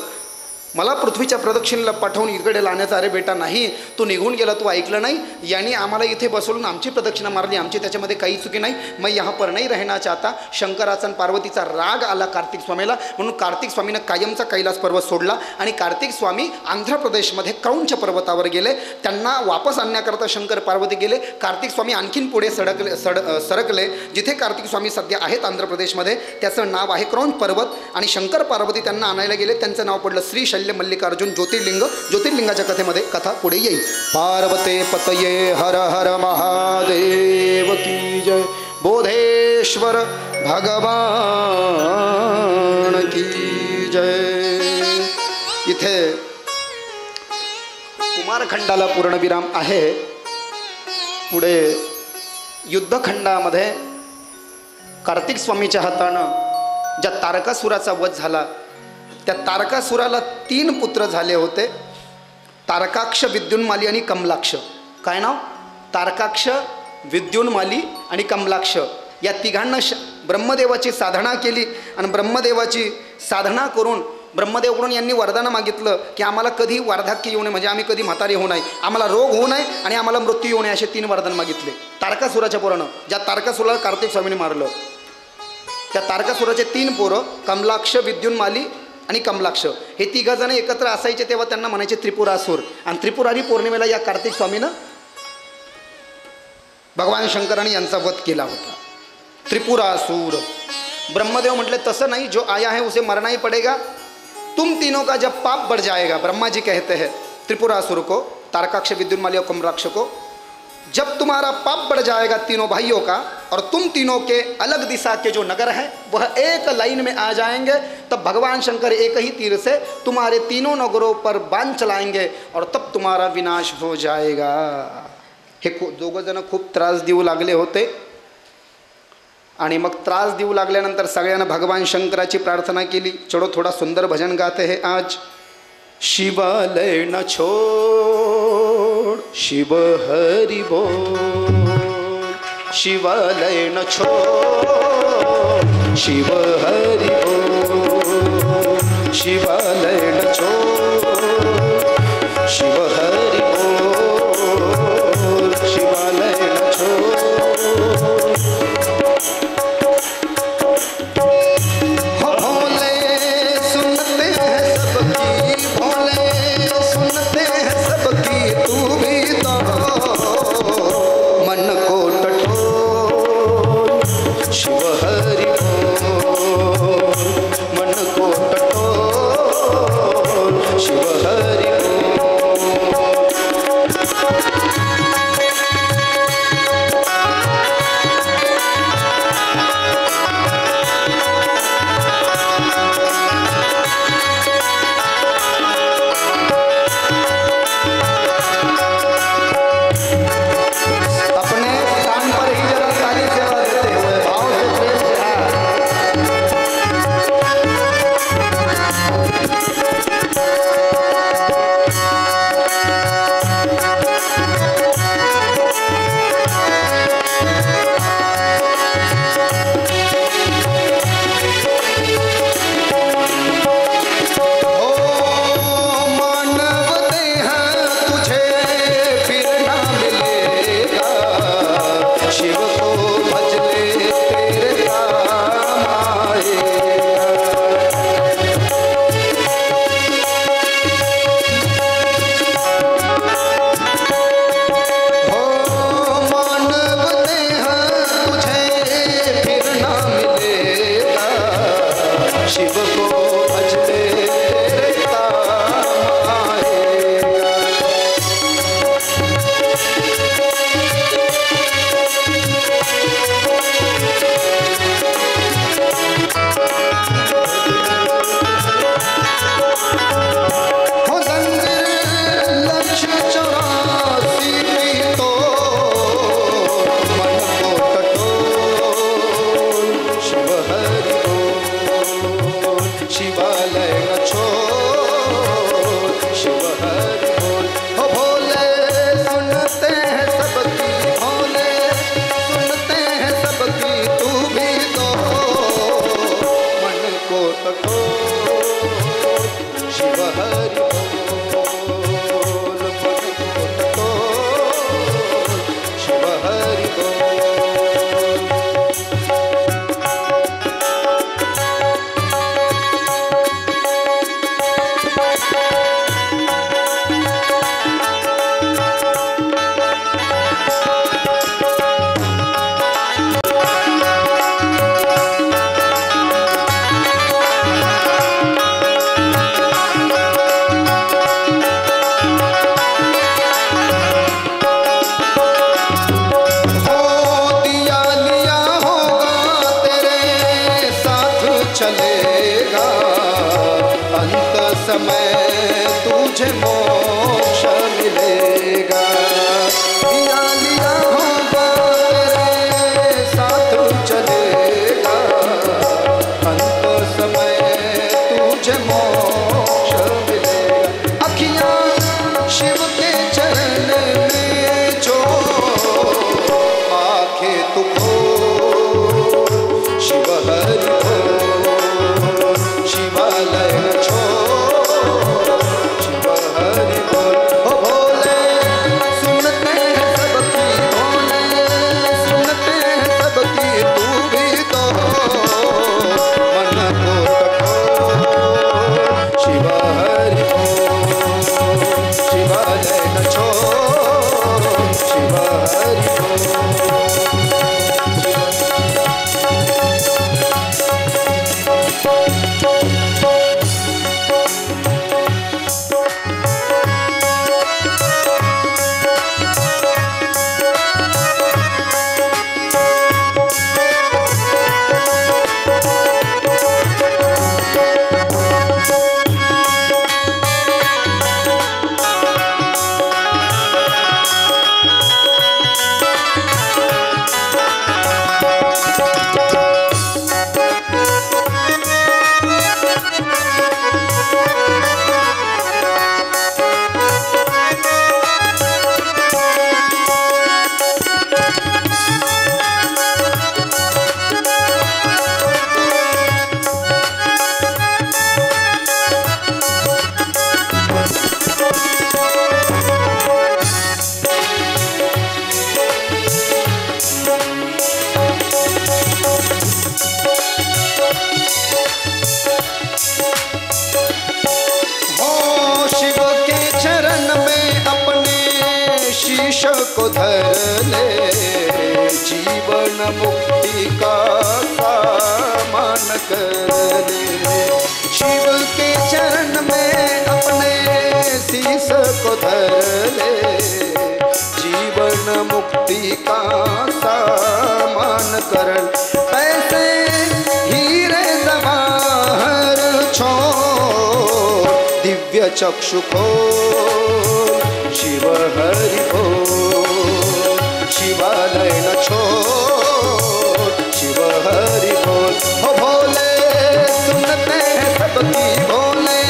मला पृथ्वीच्या प्रदक्षिणेला पाठवून इकडे लावण्याचा। अरे बेटा नाही, तू निघून गेला, तू ऐकलं नाही, यांनी आम्हाला इथे बसवून आमची प्रदक्षिणा मारली, आमची त्याच्यामध्ये काही चुकी नाही, मैं यहाँ पर नहीं रहना चाहता। शंकराचा पार्वतीचा राग आला कार्तिक स्वामीला, म्हणून कार्तिक स्वामीनं कायमचा कैलास पर्वत सोडला आणि कार्तिक स्वामी आंध्र प्रदेशमध्ये क्रौंच पर्वतावर गेले। त्यांना वापस आणण्याकरता शंकर पार्वती गेले। कार्तिक स्वामी आणखीन पुढे सरकले, जिथे कार्तिक स्वामी सध्या आहेत आंध्र प्रदेशमध्ये, त्याचं नाव आहे क्रौंच पर्वत। आणि शंकर पार्वती त्यांना आणायला गेले, त्यांचं नाव पडलं श्री शैल्य मल्लिकार्जुन ज्योतिर्लिंग। ज्योतिर्लिंगाच्या कथेमध्ये कथा पुढे येईल। पार्वते पतये हर हर महादेव की जय, बोधेश्वर भगवान की जय। इथे कुमारखंडाला पूर्णविराम आहे। पुढे युद्धखंडामध्ये कार्तिक स्वामीच्या हातानं ज्या तारकासुराचा वध झाला, त्या तारकासुराला 3 पुत्र झाले होते, तारकाक्ष, विद्युन्माली आणि कमलाक्ष। काय नाव? तारकाक्ष, विद्युन्माली आणि कमलाक्ष। या तिघांना ब्रह्मदेवाची साधना केली आणि ब्रह्मदेवाची साधना करून ब्रह्मदेवकडून यांनी वरदान मागितलं की आम्हाला कधी वार्धक्य येऊ नये, म्हणजे आम्ही कधी म्हातारे होऊ नये, आम्हाला रोग होऊ नये आणि आम्हाला मृत्यू येऊ नये, असे 3 वरदान मागितले तारकासुराच्या पोरानं। ज्या तारकासुराला कार्तिक स्वामीने मारलं, त्या तारकासुराचे 3 पोरं, कमलाक्ष, विद्युन्माली आणि कमलाक्ष, हे 3 जण एकत्र असायचे, तेव्हा त्यांना म्हणायचे त्रिपुरासूर। आणि त्रिपुरारी पौर्णिमेला या कार्तिक स्वामीनं भगवान शंकराने यांचा वध केला होता। त्रिपुरासूर। ब्रह्मदेव म्हटले तसं नहीं, जो आया है उसे मरना ही पड़ेगा, तुम तीनों का जब पाप बढ़ जाएगा, ब्रह्मा जी कहते हैं त्रिपुरासुर को, तारकाक्ष, विद्युन्माली और कमलाक्ष को, जब तुम्हारा पाप बढ़ जाएगा तीनों भाइयों का, और तुम तीनों के अलग दिशा के जो नगर हैं वह एक लाइन में आ जाएंगे, तब भगवान शंकर एक ही तीर से तुम्हारे तीनों नगरों पर बाण चलाएंगे और तब तुम्हारा विनाश हो जाएगा। हे दोघं जण खूप त्रास देऊ लागले होते आणि मग त्रास देऊ लागल्यानंतर सगळ्यांना भगवान शंकराची प्रार्थना केली। चलो थोड़ा सुंदर भजन गाते हैं आज। शिवालय न छोड़ शिव हरि बोल, शिवालय न छोड़ शिव हरि बोल, शिवालय न छोड़ शिव हरि बोल, शिवालय न छोड़। शिव हरि बोल, मन को टटोल, समय तुझे मोक्ष मिलेगा। लिया लिया होगा तेरे साथ चलेगा, अंत समय तुझे मोक्ष मिलेगा। अखियाँ शिव के चरण में जो आंखें तू खोल, शिव हरि बोल, शिवालय न छोड़, शिव हरि बोल। ओ भोले सुनते हैं सबकी, भोले सुनते हैं सबकी, तू भी तो मन को टटोल, शिव हरि बोल, शिवालय न छोड़, शिव हरि बोल। को धर ले, जीवन मुक्ति का सामान कर ले। शिव के चरण में अपने शीश को धर ले, जीवन मुक्ति का सामान कर। पैसे हीरे जवाहर छोड़, दिव्य चक्षु खोल, शिव हरि बोल, शिवालय न छोड़, शिव हरि बोल। हो भोले सुनते हैं सबकी, भोले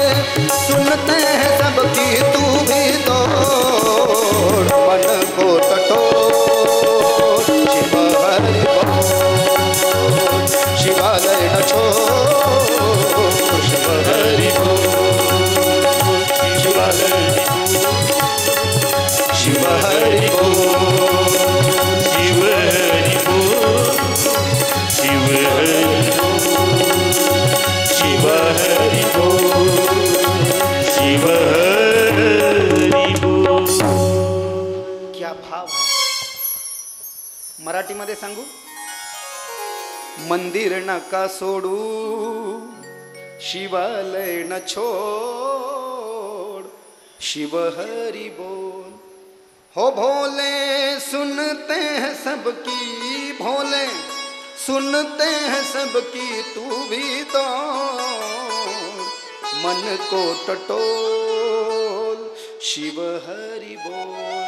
सुनते हैं सबकी, तू भी तो मन को टटोल, शिव हरि बोल, शिवालय न छोड़, शिव हरि बोल, शिवालय शिव हरि बोल, शिव हरि बोल, शिव हरि बोल, शिव हरि बोल, शिव हरि बोल। क्या भाव है, मराठीमध्ये सांगू? मंदिर नका सोडू, शिवालय न छोड़, शिव हरि बोल। हो भोले सुनते हैं सबकी, भोले सुनते हैं सबकी, तू भी तो मन को टटोल, शिव हरि बोल।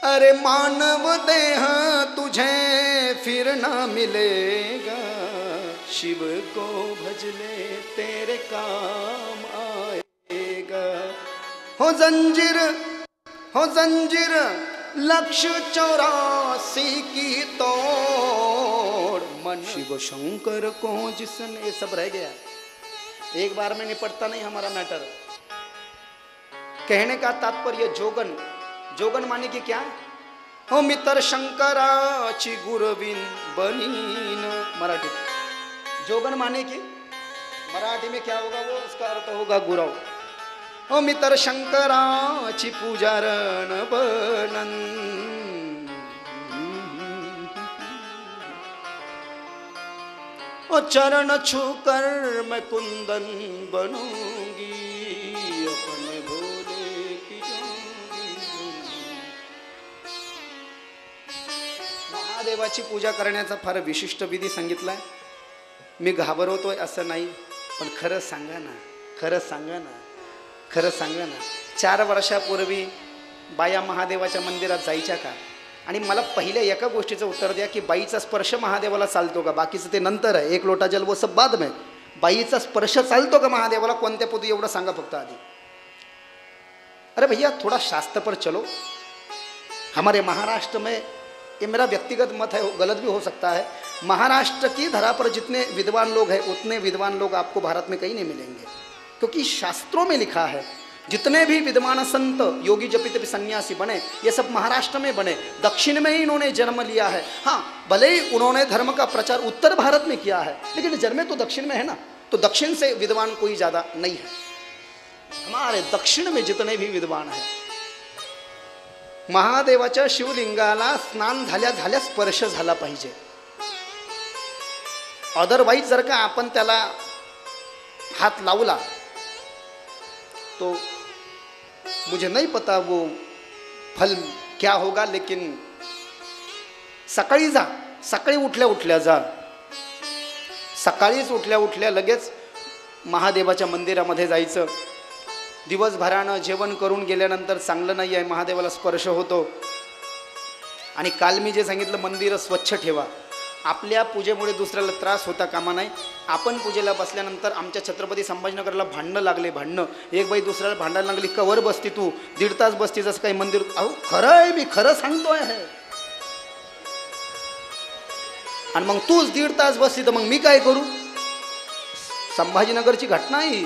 अरे मानव देह तुझे फिर ना मिलेगा, शिव को भज ले तेरे काम आएगा। हो जंजीर लक्ष्य 84 की तोड़, मन शिव शंकर को जिसने, ये सब रह गया, एक बार में निपटता नहीं हमारा मैटर। कहने का तात्पर्य जोगन, जोगन माने कि क्या? हो मित्र शंकराची गुरविन बनीन, मराठी जोगन माने कि मराठी में क्या होगा, वो उसका अर्थ होगा गुरव। हो मित्र शंकराची पूजारण बनन, और चरण छूकर मैं कुंदन बनूंगी, अपने भोले की जोगी। महादेवाची पूजा करण्याचा फार विशिष्ट विधी सांगितलाय। मी घाबरवतोय असं नाही, पण खरं सांगा ना, खरं सांगा ना, खरं सांगा ना, 4 वर्षापूर्वी बाया महादेवाच्या मंदिरात जायच्या का? आणि मला पहिल्या एका गोष्टीचं उत्तर द्या की बाईचा स्पर्श महादेवाला चालतो का? बाकीचं ते नंतर आहे, एक लोटा जल वो सब बाद में. बाईचा स्पर्श चालतो का महादेवाला? कोणत्या पोती एवढं सांगा फक्त आधी. अरे भैया थोड़ा शास्त्र पर चलो. हमारे महाराष्ट्र में, ये मेरा व्यक्तिगत मत है, गलत भी हो सकता है, महाराष्ट्र की धरा पर जितने विद्वान लोग हैं उतने विद्वान लोग आपको भारत में कहीं नहीं मिलेंगे. क्योंकि शास्त्रों में लिखा है जितने भी विद्वान संत योगी जपित सन्यासी बने ये सब महाराष्ट्र में बने, दक्षिण में ही इन्होंने जन्म लिया है. हाँ भले ही उन्होंने धर्म का प्रचार उत्तर भारत में किया है लेकिन जन्मे तो दक्षिण में है ना, तो दक्षिण से विद्वान कोई ज़्यादा नहीं है. हमारे दक्षिण में जितने भी विद्वान हैं, महादेवाच्या शिवलिंगाला स्नान झाल्या झाल्या स्पर्श झाला पाहिजे. अदरवाईज जर का आपण त्याला हात लावला तो मुझे नहीं पता वो फल क्या होगा, लेकिन सकाळी जा, सकाळी उठल्या उठल्या जा, सकाळीच उठल्या उठल्या लगेच महादेवाच्या मंदिरामध्ये जायचं. दिवसभरानं जेवण करून गेल्यानंतर चांगलं नाही आहे, महादेवाला स्पर्श होतो. आणि काल मी जे सांगितलं मंदिर स्वच्छ ठेवा. आपल्या पूजेमुळे दुसऱ्याला त्रास होता कामा नाही. आपण पूजेला बसल्यानंतर आमच्या छत्रपती संभाजीनगरला भांडणं लागले, भांडणं. एक बाई दुसऱ्याला भांडायला लागली, कवर बसती तू, 1.5 तास बसती जसं काही मंदिर. अहो खरं आहे, मी खरं सांगतोय. आणि मग तूच 1.5 तास बसती तर मग मी काय करू? संभाजीनगरची घटना आहे.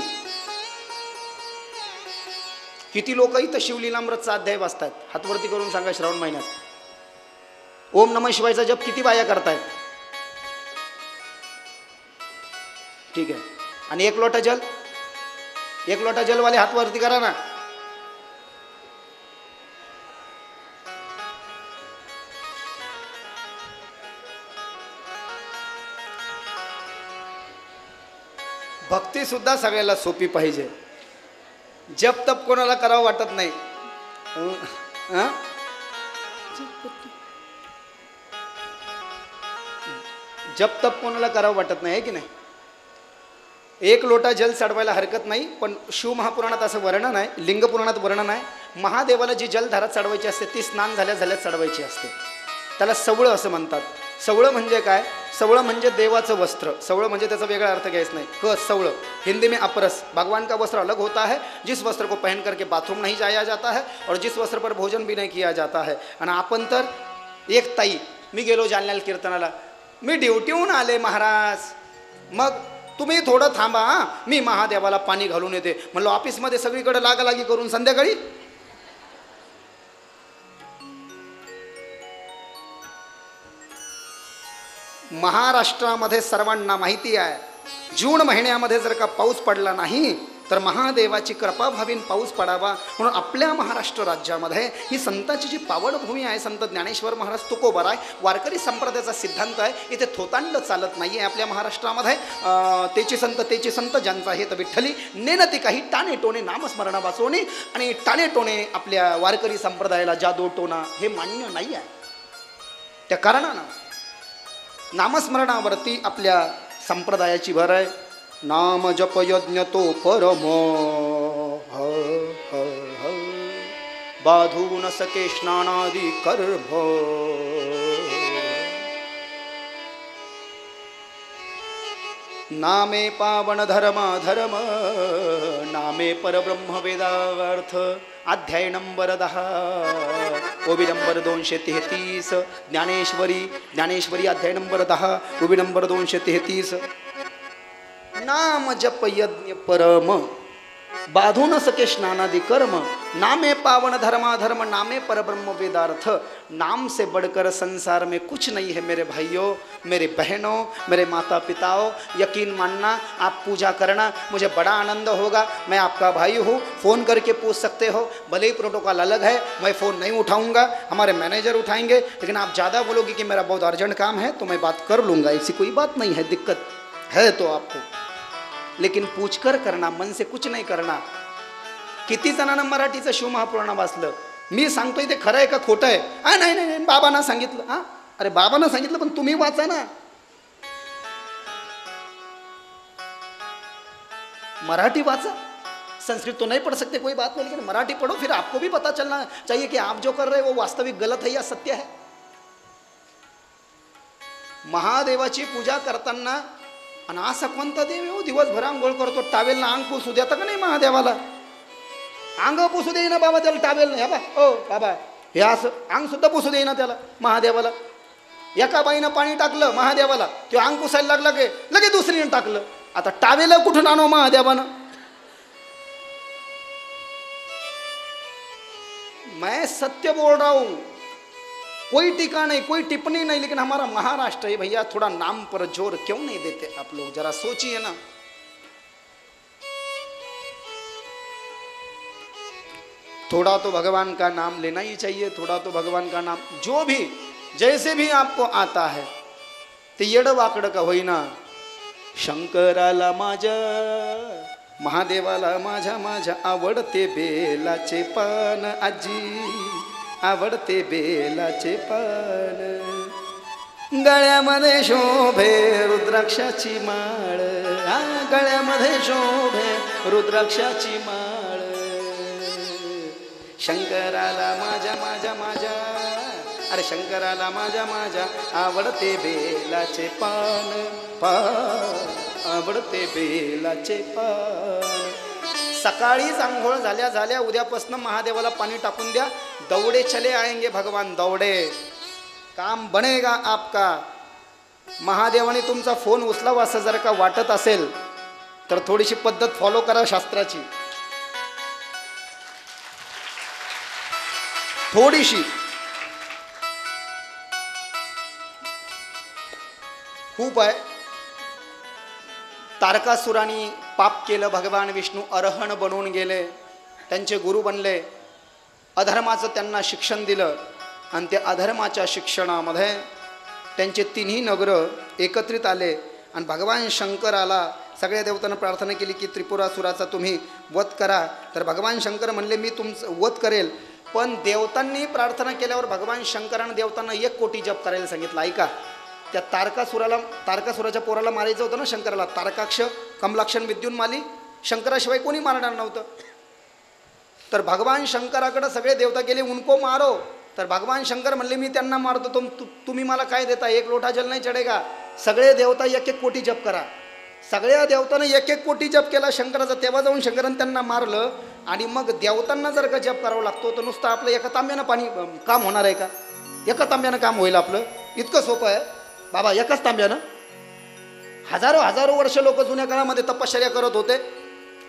किती लोक इथं शिवलीलामृतचा अध्याय वाचतात? हातवरती करून सांगा श्रावण महिन्यात. ओम नमः शिवायचा जप किती बाया करतायत? ठीक आहे. आणि 1 लोटा जल, 1 लोटा जलवाले हातवरती करा ना. भक्ती सुद्धा सगळ्याला सोपी पाहिजे. जप तप कोणाला करावं वाटत नाही. जप तप कोणाला करावं वाटत नाही, आहे की नाही? 1 लोटा जल चढवायला हरकत नाही. पण शिवमहापुराणात असं वर्णन आहे, लिंगपुराणात वर्णन आहे, महादेवाला जी जलधारा चढवायची असते ती स्नान झाल्या झाल्या चढवायची असते. त्याला सवळं असं म्हणतात. सवळं म्हणजे काय? सवळं म्हणजे देवाचं वस्त्र. सवळं म्हणजे त्याचा वेगळा अर्थ घ्यायचा नाही. सवळं हिंदी में अपरस. भगवान का वस्त्र अलग होता है, जिस वस्त्र को पहन करके बाथरूम नहीं जाया जाता है और जिस वस्त्र पर भोजन भी नहीं किया जाता है. आणि आपण तर एक ताई, मी गेलो जालन्याला कीर्तनाला, मी ड्युटीहून आले महाराज, मग तुम्ही थोडं थांबा, मी महादेवाला पाणी घालून येते. म्हणलं ऑफिसमध्ये सगळीकडे लागालागी करून संध्याकाळी. महाराष्ट्रामध्ये सर्वांना माहिती आहे, जून महिन्यामध्ये जर का पाऊस पडला नाही तर महादेवाची कृपा भावीन पाऊस पडावा म्हणून आपल्या महाराष्ट्र राज्यामध्ये ही संतांची जी पावनभूमी आहे, संत ज्ञानेश्वर महाराज तुकोबराय वारकरी संप्रदायाचा सिद्धांत आहे. इथे थोतांड चालत नाही आहे आपल्या महाराष्ट्रामध्ये. तेची संत ज्यांचा हे तर विठ्ठली नेनती काही टाणे टोणे नामस्मरणा वाचवणे आणि टाणे टोणे आपल्या वारकरी संप्रदायाला जादू टोना हे मान्य नाही आहे. त्या कारणानं नामस्मरणावरती आपल्या संप्रदायाची भर आहे. नाम जप यज्ञ तो परमो बाधू न सके स्नानादि कर्म. नामे पावन धर्म धर्म, नामे परब्रह्म वेदार्थ. अध्याय नंबर 10, ओबी नंबर 233, ज्ञानेश्वरी अध्याय नंबर 10, ओबी नंबर 233. नाम जप यज्ञ परम बाधू न सके स्नानादि कर्म, नामे पावन धर्माधर्म, नामे परब्रह्म वेदार्थ. नाम से बढ़कर संसार में कुछ नहीं है मेरे भाइयों, मेरे बहनों, मेरे माता पिताओं. यकीन मानना, आप पूजा करना, मुझे बड़ा आनंद होगा. मैं आपका भाई हूँ, फ़ोन करके पूछ सकते हो. भले ही प्रोटोकॉल अलग है, मैं फ़ोन नहीं उठाऊँगा, हमारे मैनेजर उठाएंगे. लेकिन आप ज़्यादा बोलोगे कि मेरा बहुत अर्जेंट काम है तो मैं बात कर लूँगा, ऐसी कोई बात नहीं है. दिक्कत है तो आपको, लेकिन पूछकर करना, मन से कुछ नहीं करना. किती जणांना मराठीचं शिवमहापुराण वाचलं? मी सांगतोय ते खरं आहे का खोटं आहे? नाही नाही नाही, बाबांना सांगितलं. हां, अरे बाबांना सांगितलं पण तुम्ही वाचा ना. मराठी वाचा, संस्कृत तो नहीं पढ़ सकते कोई बात नहीं, लेकिन मराठी पढ़ो, फिर आपको भी पता चलना चाहिए कि आप जो कर रहे हो वो वास्तविक गलत है या सत्य है। महादेवाची पूजा करताना, आणि असा कोणता देव हो दिवसभर आंघोळ करतो, टावेलला अंग पुसू देता का नाही महादेवाला? अंग पुसू देईना बाबा त्याला टावेल नाही बा, ओ बाबा हे असं अंग सुद्धा पुसू देईना त्याला महादेवाला। एका बाईनं पाणी टाकलं महादेवाला, तो अंग पुसायला लागला की लगे दुसरीनं टाकलं, आता टावेल कुठून आणो महादेवानं? मैं सत्य बोल रहा हूं, कोई टीका नहीं, कोई टिप्पणी नहीं, लेकिन हमारा महाराष्ट्र है भैया, थोड़ा नाम पर जोर क्यों नहीं देते आप लोग, जरा सोचिए ना। थोड़ा तो भगवान का नाम लेना ही चाहिए, थोड़ा तो भगवान का नाम जो भी जैसे भी आपको आता है ते येडवाकड का होईना, शंकराला माझ्या महादेवाला माझ्या माझ्या आवडते बेलाचे पान, आजी आवडते बेलाचे पान, गळ्यामध्ये शोभे रुद्राक्षाची माळ, गळ्यामध्ये शोभे रुद्राक्षाची माळ, शंकराला माझ्या माझ्या माझ्या, अरे शंकराला माझ्या माझ्या आवडते बेलाचे पान, आवडते बेलाचे पान। सकाळीच आंघोळ झाल्या झाल्या उद्यापासून महादेवाला पाणी टाकून द्या, दौड़े चले आएंगे भगवान, दौड़े, काम बनेगा आपका। महादेवाने तुमचा फोन उचलावा असं जर का वाटत असेल तर थोडीशी पद्धत फॉलो करा शास्त्राची, थोडीशी। खूप आहे। तारकासुराने पाप केलं, भगवान विष्णू अरहण बनवून गेले, त्यांचे गुरु बनले, अधर्माचं त्यांना शिक्षण दिलं, आणि त्या अधर्माच्या शिक्षणामध्ये त्यांचे तिन्ही नगर एकत्रित आले, आणि भगवान शंकराला सगळ्या देवतांना प्रार्थना केली की त्रिपुरासुराचा तुम्ही वध करा। तर भगवान शंकर म्हणले मी तुमचं वध करेल, पण देवतांनी प्रार्थना केल्यावर भगवान शंकराने देवतांना 1 कोटी जप करायला सांगितलं। ऐका, त्या तारकासुराच्या पोराला मारायचं होतं ना शंकराला, तारकाक्ष कमलाक्षण विद्युन्माली, शंकराशिवाय कोणी मारणार नव्हतं। तर भगवान शंकराकडे सगळे देवता गेले, उनको मारो। तर भगवान शंकर म्हणले मी त्यांना मारतो, तुम्ही मला काय देता, 1 लोटा जल नाही चढेगा, सगळे देवता 1-1 कोटी जप करा। सगळ्या देवतांना 1-1 कोटी जप केला शंकराचा, तेव्हा जाऊन शंकराने त्यांना मारलं। आणि मग देवतांना जर का जप करावं लागतो तर नुसतं आपलं एका तांब्यानं पाणी काम होणार आहे का? एका तांब्यानं काम होईल आपलं? इतकं सोपं आहे बाबा, एकाच तांब्यानं। हजारो वर्ष लोक जुन्या काळामध्ये तपश्चर्या करत होते,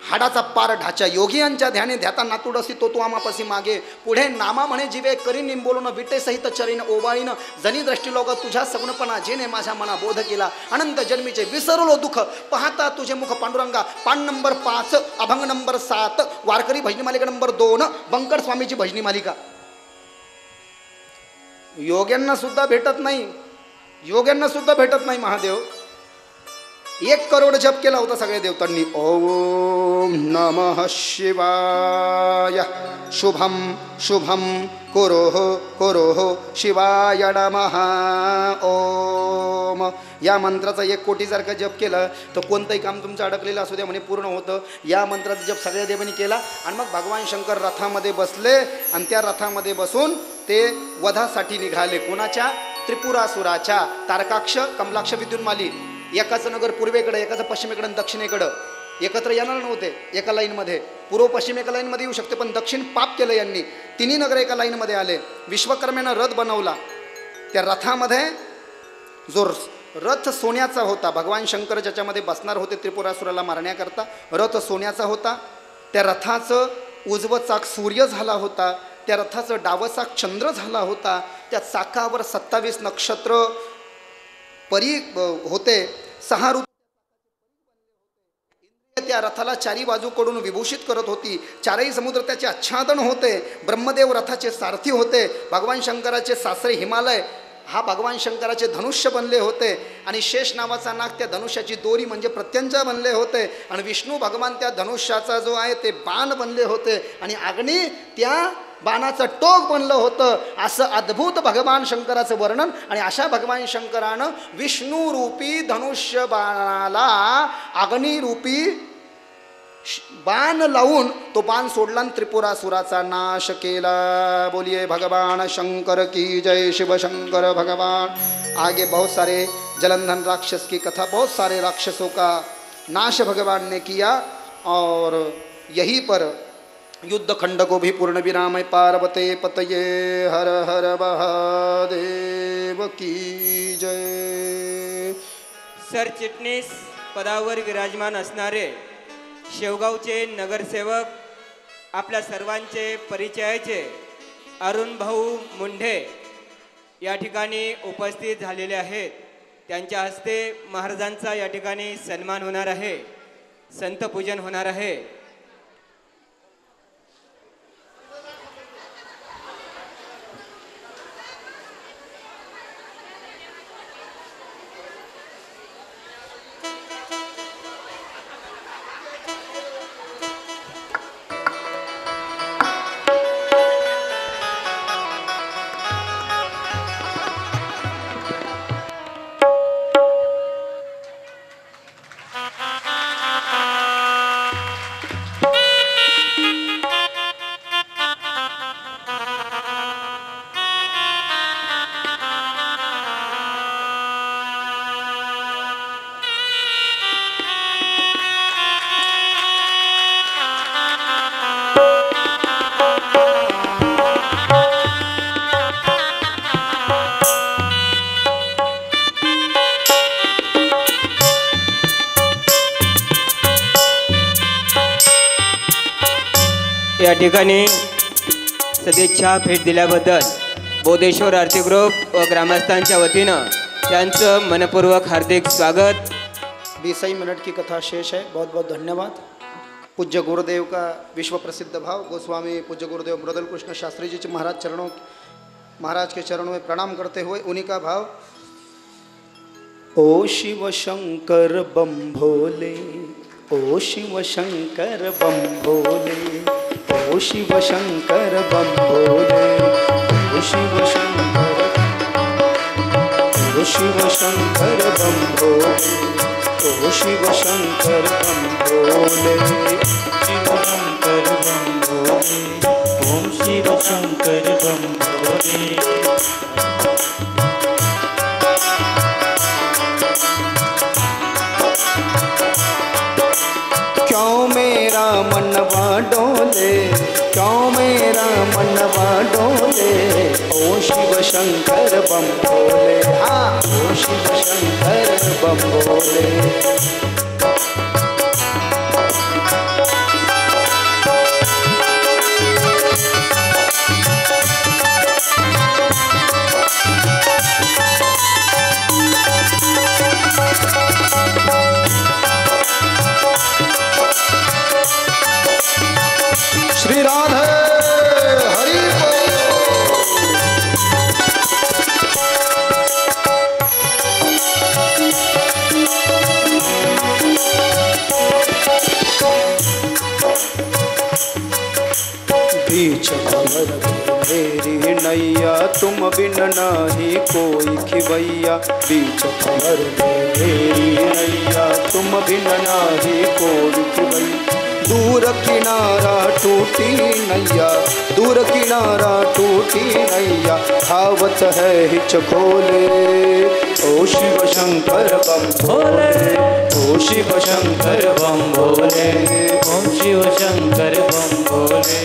हाडाचा पार ढाचा, योगियांच्या ध्याने ध्याता नातुडसी तो आमापासी मागे, पुढे नामा म्हणे जीवे करी निंबोलून विटे सहित चरीन ओवाळीन, जनी दृष्टी लोक तुझ्या सगुणपणा जेने माझ्या मना बोध केला, अनंत जन्मीचे विसरलो दुःख पाहता तुझे मुख पांडुरंगा। पान नंबर 5, अभंग नंबर 7, वारकरी भजनी मालिका नंबर 2, बंकट स्वामीची भजनी मालिका। योग्यांना सुद्धा भेटत नाही, योग्यांना सुद्धा भेटत नाही महादेव। 1 करोड जप केला होता सगळ्या देवतांनी। ओम नमः शिवाय, शुभम शुभम कुरोः शिवाय नमः ओम। या मंत्राचा 1 कोटी जर का जप केलं तर कोणतंही काम तुमचं अडकलेलं असू द्या म्हणे पूर्ण होतं। या मंत्राचा जप सगळ्या देवांनी केला, आणि मग भगवान शंकर रथामध्ये बसले, आणि त्या रथामध्ये बसून ते वधासाठी निघाले। कोणाच्या? त्रिपुरासुराच्या। तारकाक्ष कमलाक्ष विद्युन्माली, एकाचं नगर पूर्वेकडे, एकाचं पश्चिमेकडे आणि दक्षिणेकडं, एकत्र येणार नव्हते एका लाईनमध्ये। पूर्व पश्चिम एका लाईनमध्ये येऊ शकते, पण दक्षिण पाप केलं यांनी, तिन्ही नगर एका लाईनमध्ये आले। विश्वकर्म्यानं रथ बनवला, त्या रथामध्ये जो रथ सोन्याचा होता, भगवान शंकर ज्याच्यामध्ये बसणार होते त्रिपुरासुराला मारण्याकरता, रथ सोन्याचा होता। त्या रथाचं उजवं चाक सूर्य झाला होता, त्या रथाचं डावं चाक चंद्र झाला होता, त्या चाकावर 27 नक्षत्र परी होते, 6 ऋतू त्या रथाला 4ही बाजूकडून विभूषित करत होती, 4ही समुद्र त्याचे आच्छादन होते, ब्रह्मदेव रथाचे सारथी होते, भगवान शंकराचे सासरे हिमालय हा भगवान शंकराचे धनुष्य बनले होते, आणि शेष नावाचा नाग त्या धनुष्याची दोरी म्हणजे प्रत्यंचा बनले होते, आणि विष्णू भगवान त्या धनुष्याचा जो आहे ते बाण बनले होते, आणि अग्नी त्या बाणाचं टोक बनलं होतं। असं अद्भुत भगवान शंकराचं वर्णन, आणि अशा भगवान शंकरानं विष्णू रूपी धनुष्य बाणाला अग्निरूपी बाण लावून तो बाण सोडला आणि त्रिपुरासुराचा नाश केला। बोलिए भगवान शंकर की जय, शिव शंकर भगवान। आगे बहुत सारे जलंधर राक्षस की कथा, बहुत सारे राक्षसों का नाश भगवान ने किया और यहीं पर युद्ध खंड को भी पूर्ण विराम। पार्वते पतये हर हर महादेव की जय। सरचिटणीस पदावर विराजमान असणारे शेवगावचे नगरसेवक, आपल्या सर्वांचे परिचयाचे अरुण भाऊ मुंढे या ठिकाणी उपस्थित झालेले आहेत। त्यांच्या हस्ते महाराजांचा या ठिकाणी सन्मान होणार आहे, संतपूजन होणार आहे। या ठिकाणी सदिच्छा भेट दिल्याबद्दल बोधेश्वर आरती ग्रुप व ग्रामस्थांच्या वतीनं त्यांचं मनपूर्वक हार्दिक स्वागत। 20 मिनट की कथा शेष है। बहुत बहुत धन्यवाद। पूज्य गुरुदेव का विश्व प्रसिद्ध भाव गोस्वामी पूज्य गुरुदेव मृदल कृष्ण शास्त्री जी महाराज के चरणों में प्रणाम करते हुए उन्हीं का भाव। ओ शिव शंकर बम भोले, ओ शिव शंकर बम भोले, ओ शिव शंकर बम भोले, ओ शिव शंकर, ओ शिव शंकर बम भोले, ओ शिव शंकर बम भोले, शिव शंकर बम भोले, ओम शिव शंकर बम भोले। क्यों मेरा मनवा डोले, क्यों मेरा मनवा डोले, ओ शिव शंकर बम भोले, हाँ ओ शिव शंकर बम भोले। श्री राधे हरि बीच भंवर मेरी नैया, तुम बिन नाही कोई खिवैया। बीच भंवर मेरी नैया, तुम बिन नाही कोई खिवैया। दूर किनारा टूटी नैया, दूर किनारा टूटी नैया, धावत है हिच खोले, ओ शिव शंकर बम भोले, ओ शिव शंकर बम भोले, ओम शिव शंकर बम भोले।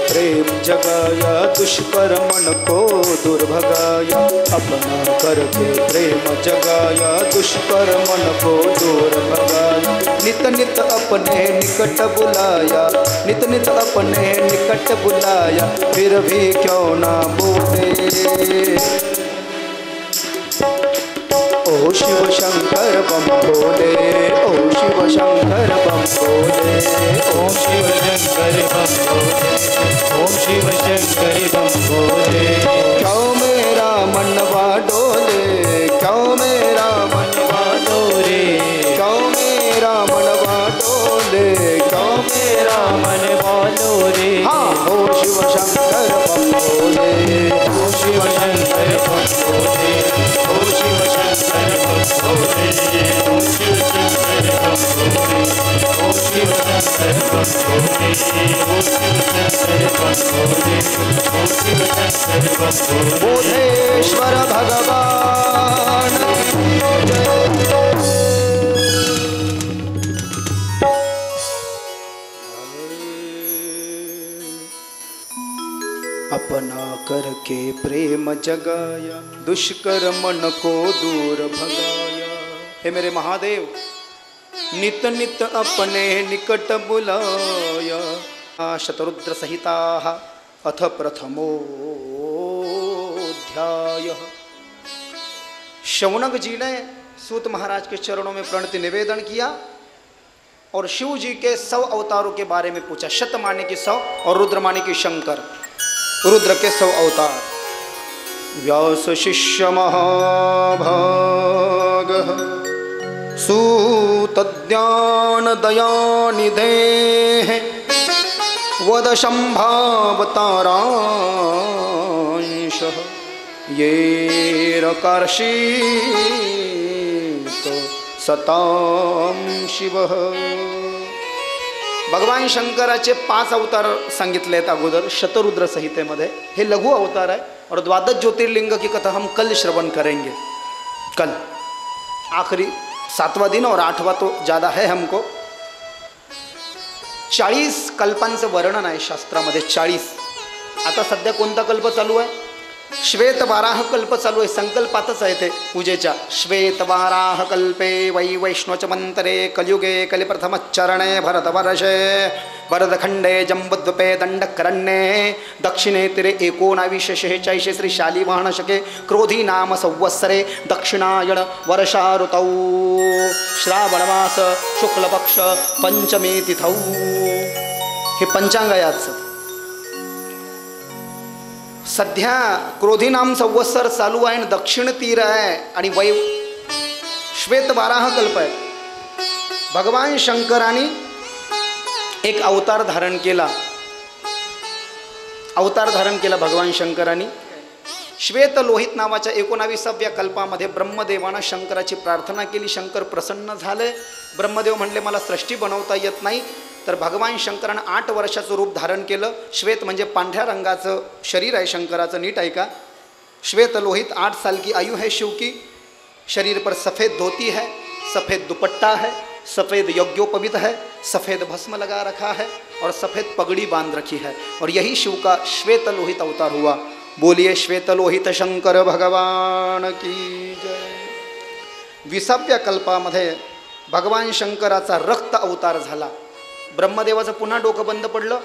प्रेम जगाया दुष्कर मन को दूर भगाया, अपना करके प्रेम जगाया, दुष्कर मन को दूर भगाया। नित नित अपने निकट बुलाया, नित नित अपने निकट बुलाया, फिर भी क्यों ना बोले। ओ शिव शंकर बम भोले, ओ शिव शंकर बम भोले, ओम शिव शंकर बम भोले, ओम शिव शंकर बम भोले। क्यों मेरा मनवा डोले, क्यों मेरा मनवा डोले, क्यों मेरा मनवा डोले, क्यों मेरा मनवा डोले। हाँ ओ शिव शंकर बम भोले, ओ शिव शंकर बम भोले, ओ शिव शंकर बम भोले, ओ शिव शंकर बम भोले, ओ शिव शंकर बम भोले, ओ शिव शंकर बम भोले, ओ शिव शंकर बम भोले। बोधेश्वर भगवान की जय। अपना करके प्रेम जगाया, दुष्कर मन को दूर भगाया। हे मेरे महादेव, नित नित अपने निकट बुलाया, शतरुद्र सहिता अथ प्रथमोऽध्याय। शौनक जी ने सूत महाराज के चरणों में प्रणति निवेदन किया और शिव जी के 100 अवतारों के बारे में पूछा। शत माने की 100 और रुद्र माने की शंकर, रुद्र के 100 अवतार। व्यास शिष्य महाभाग सूत ज्ञान दयानिधे वद संभावतारांश ये रकर्षित सताम शिव। भगवान शंकराचे 5 अवतार सांगितले आहेत अगोदर शतरुद्र संहितेमध्ये। हे लघु अवतार है और द्वादश ज्योतिर्लिंग की कथा हम कल श्रवण करेंगे। कल आखिरी 7वां दिन और 8वां तो ज़्यादा है हमको। 40 कल्पांचं वर्णन आहे शास्त्रामध्ये। 40। आता सध्या कोणता कल्प चालू आहे? श्वेत वाराह कल्प चालू आहे। संकल्पातच आहे ते पूजेच्या। श्वेत वाराह कल्पे वै वैष्णोच मंतरे कलियुगे कलिप्रथमचरणे भरतवर्षे भरतखंडे जम्बुद्वीपे दंडकरण्ये दक्षिणे तीरे 1946 श्री शालिवाहन शके क्रोधी नाम संवत्सरे दक्षिणायन वर्षा ऋतौ श्रावणमास शुक्लपक्ष पंचमी तिथौ। हे पंचांग आहे आजचं। सध्या क्रोधी नाम संवत्सर चालू आहे आणि दक्षिण तीर आहे आणि श्वेत वाराह कल्प आहे। भगवान शंकरांनी एक अवतार धारण केला। अवतार धारण केला भगवान शंकरांनी। श्वेत लोहित नावाच्या 19व्या कल्पामध्ये ब्रह्मदेवानं शंकराची प्रार्थना केली। शंकर प्रसन्न झाले। ब्रह्मदेव म्हणले मला सृष्टी बनवता येत नाही, तर भगवान शंकरानं 8 वर्षाचं रूप धारण केलं। श्वेत म्हणजे पांढऱ्या रंगाचं शरीर आहे शंकराचं। नीट ऐका, श्वेत लोहित 8 साल की आयु है शिव की। शरीर पर सफ़ेद धोती है, सफ़ेद दुपट्टा है, सफ़ेद यज्ञोपवीत है, सफ़ेद भस्म लगा रखा है और सफ़ेद पगड़ी बांध रखी है। और यही शिव का श्वेत लोहित अवतार हुआ। बोलिए श्वेत लोहित शंकर भगवान की जय। 20व्या कल्पामध्ये भगवान शंकराचा रक्त अवतार झाला। ब्रह्मदेवाचं पुन्हा डोकं बंद पडलं।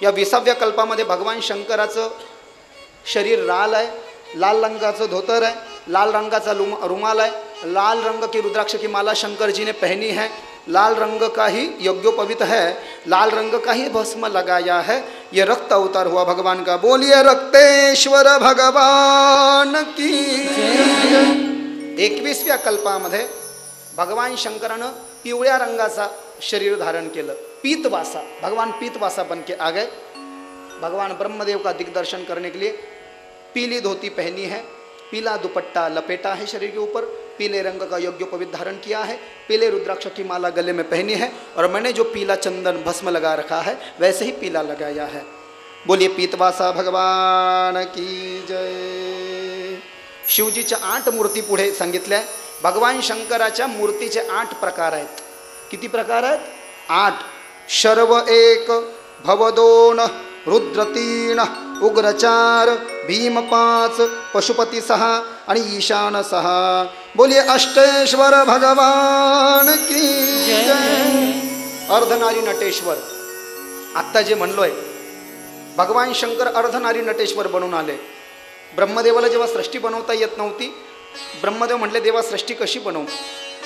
या 20व्या कल्पामध्ये भगवान शंकराचं शरीर लाल आहे, लाल रंगाचं धोतर है, लाल रंगाचा रुमाल है, लाल रंग की रुद्राक्ष की माला शंकर जी ने पहनी है, लाल रंग का ही यज्ञोपवीत है, लाल रंग का ही भस्म लगाया है। ये रक्त अवतार हुआ भगवान का। बोलिए रक्तेश्वर भगवान की। 21व्या कल्पामध्ये भगवान शंकरानं पिवळ्या रंगाचा शरीर धारण केलं। पीतवासा, भगवान पीतवासा बन के आ गए। भगवान ब्रह्मदेव का दिग्दर्शन करने के लिए पीली धोती पहनी है, पीला दुपट्टा लपेटा है शरीर के ऊपर, पीले रंग का यज्ञोपवीत धारण किया है, पीले रुद्राक्ष की माला गले में पहनी है और मैंने जो पीला चंदन भस्म लगा रखा है वैसे ही पीला लगाया है। बोलिए पीतवासा भगवान की जय। शिवजीच्या 8 मूर्ती पुढे सांगितल्या। भगवान शंकराच्या मूर्तीचे 8 प्रकार आहेत। किती प्रकार आहेत? 8। शर्व 1, भव 2, रुद्र 3, उग्रचार, भीम 5, पशुपती 6 आणि ईशान 6. बोलिए अष्टेश्वर भगवान की जय. अर्धनारी नटेश्वर. आत्ता जे म्हणलोय, भगवान शंकर अर्धनारी नटेश्वर बनून आले. ब्रह्मदेवाला जेव्हा सृष्टी बनवता येत नव्हती, ब्रह्मदेव म्हटले देवा सृष्टी कशी बनवू,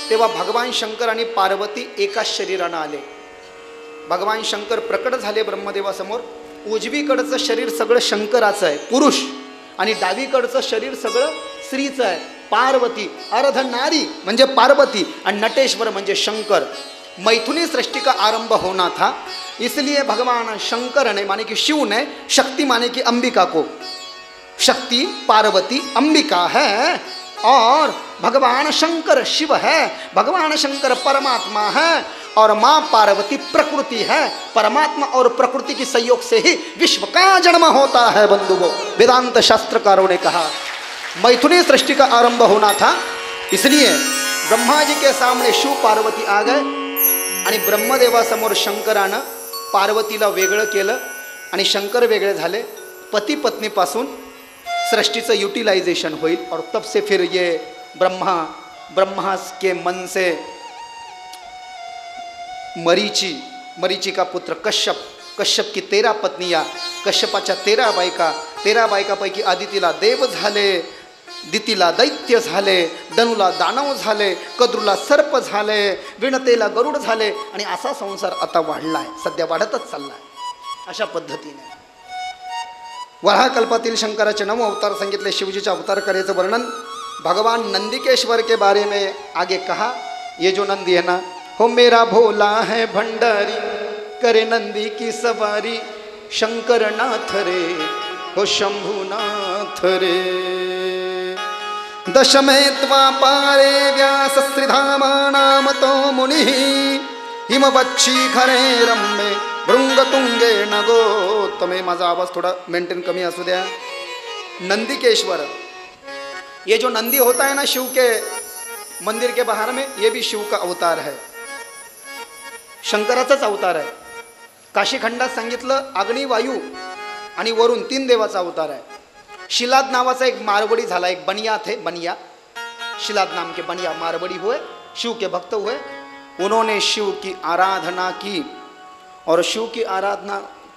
तेव्हा भगवान शंकर आणि पार्वती एकाच शरीरानं आले. भगवान शंकर प्रकट झाले ब्रह्मदेवासमोर. उजवीकडचं शरीर सगळं शंकराचं आहे, पुरुष, आणि डावीकडचं शरीर सगळं स्त्रीचं आहे, पार्वती. अर्धनारी म्हणजे पार्वती आणि नटेश्वर म्हणजे शंकर. मैथुनी सृष्टि का आरंभ होना था, इसलिए भगवान शंकर ने माने कि शिव ने शक्ति माने कि अंबिका को, शक्ति पार्वती अंबिका है और भगवान शंकर शिव है. भगवान शंकर परमात्मा है और माँ पार्वती प्रकृति है. परमात्मा और प्रकृति की संयोग से ही विश्व का जन्म होता है. बंधुओं, वेदांत शास्त्रकारों ने कहा मैथुनी सृष्टि का आरंभ होना था, इसलिए ब्रह्मा जी के सामने शिव पार्वती आ गए आणि ब्रह्मदेवासमोर शंकरानं पार्वतीला वेगळं केलं आणि शंकर वेगळे झाले. पती पत्नीपासून सृष्टीचं यूटिलाइजेशन होईल. और तब से फिर ये ब्रह्मा के मन से मरीची का पुत्र कश्यप की 13 पत्निया, कश्यपाच्या 13 बायका, 13 बायकापैकी आदितीला देव झाले, दितीला दैत्य झाले, धनुला दानव झाले, कद्रूला सर्प झाले, विणतेला गरुड झाले आणि असा संसार आता वाढलाय, सध्या वाढतच चाललाय. अशा पद्धतीने वराहकल्पातील शंकराचे 9 अवतार सांगितले. शिवजीच्या अवतार कार्याचं वर्णन भगवान नंदिकेश्वर के बारे में आगे कहा. ये जो नंदी है ना, हो मेरा भोला है भंडारी, करे नंदी की सवारी, शंकर नाथ रे हो शंभुनाथ रे. दशमे त्वापारे व्यास श्रीधामा नाम तो मुनि, हिमवच्छी खरे रम्मे भृंग तुंगे नगो. तुम्हें माझा आवाज थोड़ा मेंटेन कमी असू द्या. नंदिकेश्वर, ये जो नंदी होता है ना शिव के मंदिर के बाहर में, ये भी शिव का अवतार है, शंकराचाच अवतार आहे. काशीखंडात सांगितलं अग्निवायू आणि वरुण 3 देवाचा अवतार आहे. शिलाद नावाचा एक मारवाड़ी झाला, एक बनिया थे, बनिया शिलाद नाम के बनिया मारवाड़ी हुए, शिव के भक्त हुए. उन्होंने शिव की आराधना की और शिव की आराधना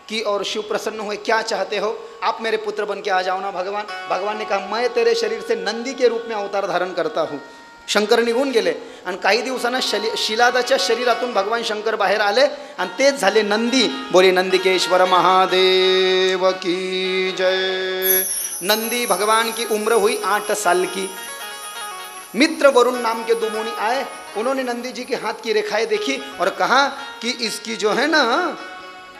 की और शिव प्रसन्न हुए. क्या चाहते हो आप, मेरे पुत्र बन के आ जाओ ना भगवान. भगवान ने कहा मैं तेरे शरीर से नंदी के रूप में अवतार धारण करता हूँ. शंकर निघून गेले आणि काही दिवसांना शिलादाच्या शरीरातून भगवान शंकर बाहेर आले आणि तेच झाले नंदी. बोले नंदिकेश्वर महादेव की जय. नंदी भगवान की उम्र हुई 8 साल की. मित्र वरुण नाम के 2 मुनि आए, उन्होंने नंदी जी के हाथ की रेखाएं देखी और कहा कि इसकी जो है ना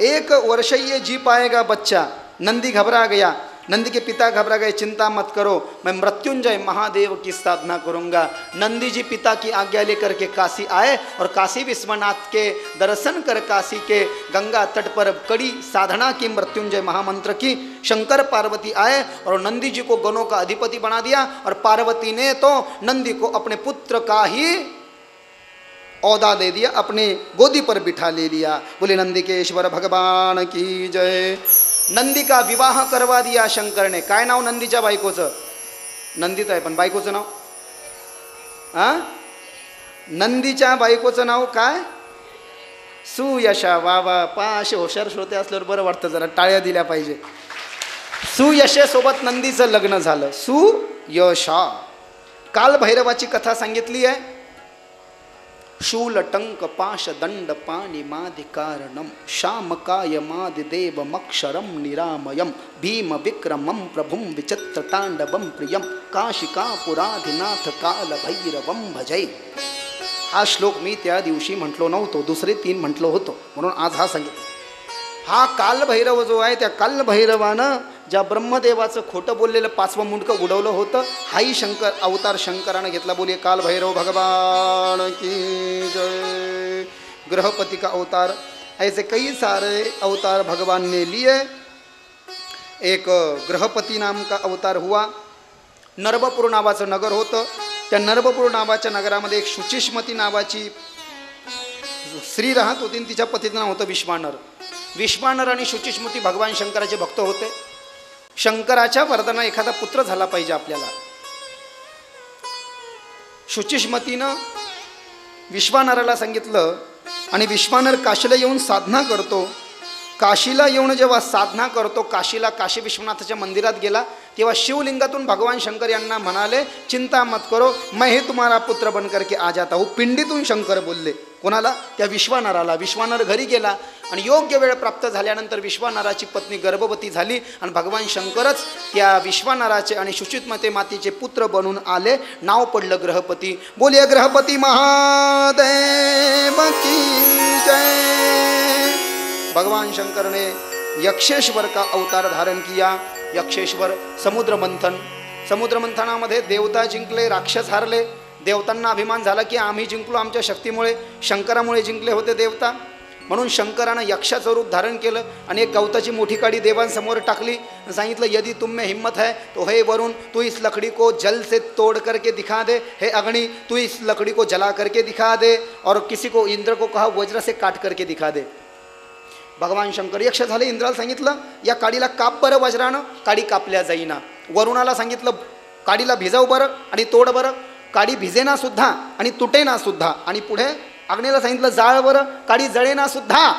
1 वर्ष ये जी पाएगा बच्चा. नंदी घबरा गया, नंदी के पिता घबरा गए, चिंता मत करो, मैं मृत्युंजय महादेव की साधना करूंगा. नंदी जी पिता की आज्ञा लेकर के काशी आए और काशी विश्वनाथ के दर्शन कर काशी के गंगा तट पर कड़ी साधना की मृत्युंजय महामंत्र की. शंकर पार्वती आए और नंदी जी को गणों का अधिपति बना दिया और पार्वती ने तो नंदी को अपने पुत्र का ही औदा दे दिया, अपने गोदी पर बिठा ले लिया. बोले नंदिकेश्वर भगवान की जय. नंदी का विवाह करवा दिया शंकर ने. काय नाव नंदीच्या बायकोचं? नंदीच आहे, पण बायकोचं नाव नंदीच्या बायकोचं नाव काय? सुयशा. वावा, पाश हुशार श्रोते असल्यावर बरं वाटतं, जरा टाळ्या दिल्या पाहिजे. सुयशेसोबत नंदीचं लग्न झालं. सुयशा. काल भैरवाची कथा सांगितली आहे. शूल टंक पाश दंड पाणी मादि कारणम, शामकाय मादि देव मक्षरम निरामयम, भीम विक्रमम प्रभुम विचित्र तांडवम प्रियम, काशिकापुराधिनाथ काल भैरवम भजय. हा श्लोक मी त्या दिवशी म्हटलो नव्हतो, दुसरे 3 म्हटलो होतो, म्हणून आज हा सांगितलं. हा कालभैरव जो आहे, त्या कालभैरवानं ज्या ब्रह्मदेवाचं खोटं बोललेलं 5वं मुंडकं उडवलं होतं, हाही शंकर अवतार शंकरानं घेतला. बोलिए कालभैरव भगवान की जय. ग्रहपति का अवतार, ऐसे कई सारे अवतार भगवान ने लिए. एक ग्रहपति नाम का अवतार हुआ. नर्बपूर नावाचं नगर होतं. त्या नर्बपूर नावाच्या नगरामध्ये एक शुचिष्मती नावाची स्त्री राहत होती. तिच्या पतीचं नाव होतं विश्वानर. विश्वानर आणि शुचिष्मती भगवान शंकराचे भक्त होते. शंकराच्या वरदानं एखादा पुत्र झाला पाहिजे आपल्याला. शुचिष्मतीनं विश्वानराला सांगितलं आणि विश्वानर काशीला येऊन साधना करतो. काशीला येऊन जेव्हा साधना करतो, काशीला काशी विश्वनाथाच्या मंदिरात गेला तेव्हा शिवलिंगातून भगवान शंकर यांना म्हणाले, चिंता मत करो, मैं ही तुम्हारा पुत्र बन करके आ जाता हूँ. पिंडीतून शंकर बोलले. कोणाला? त्या विश्वानराला. विश्वानर घरी गेला आणि योग्य वेळ प्राप्त झाल्यानंतर विश्वानराची पत्नी गर्भवती झाली आणि भगवान शंकरच त्या विश्वानराचे आणि शुचितमते मातेचे पुत्र बनून आले. नाव पडलं ग्रहपती. बोलिए ग्रहपती महादेव की जय. भगवान शंकर ने यक्षेश्वर का अवतार धारण किया. यक्षेश्वर समुद्र मंथनामध्ये देवता जिंकले, राक्षस हारले. देवतांना अभिमान झाला की आम्ही जिंकलो आमच्या शक्तीमुळे, शंकरामुळे जिंकले होते देवता. म्हणून शंकरानं यक्षाचं रूप धारण केलं आणि एक गवताची मोठी काडी देवांसमोर टाकली. सांगितलं, यदि तुम में हिम्मत है तो हे वरुण तू इस लकड़ी को जल से तोड़ करके दिखा दे, हे अग्नि तू इस लकड़ी को जला करके दिखा दे, और किसी को इंद्र को कहा वज्र से काट करके दिखा दे. भगवान शंकर यक्ष झाले. इंद्राला सांगितलं, या काडीला काप बरं वज्रानं. काडी कापल्या जाईना. वरुणाला सांगितलं, काडीला भिजव बरं आणि तोड बरं. काडी भिजेना सुद्धा आणि तुटेना सुद्धा. आणि पुढे अग्नीला सांगितलं, जाळ बरं. काडी जळेना सुद्धा.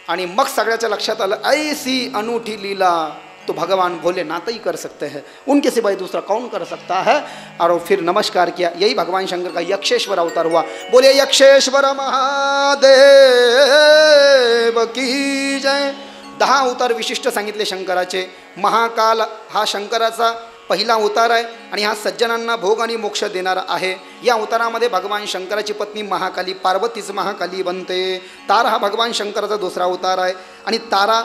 आणि मग सगळ्याच्या लक्षात आलं, ऐसी अनूठी लीला तो भगवान भोलेनाथ ही कर सकते हैं, उनके सिवाय दूसरा कौन कर सकता है. और फिर नमस्कार किया. यही भगवान शंकर का यक्षेश्वर अवतार हुआ. बोले यक्षेश्वर महादेव की जय. 10 अवतार विशिष्ट सांगितले शंकराचे. महाकाल हा शंकराचा पहिला अवतार आहे आणि हा सज्जनांना भोग आणि मोक्ष देणारा आहे. या अवतारामध्ये भगवान शंकराची पत्नी महाकाली, पार्वतीच महाकाली बनते. तारा हा भगवान शंकराचा दुसरा अवतार आहे आणि तारा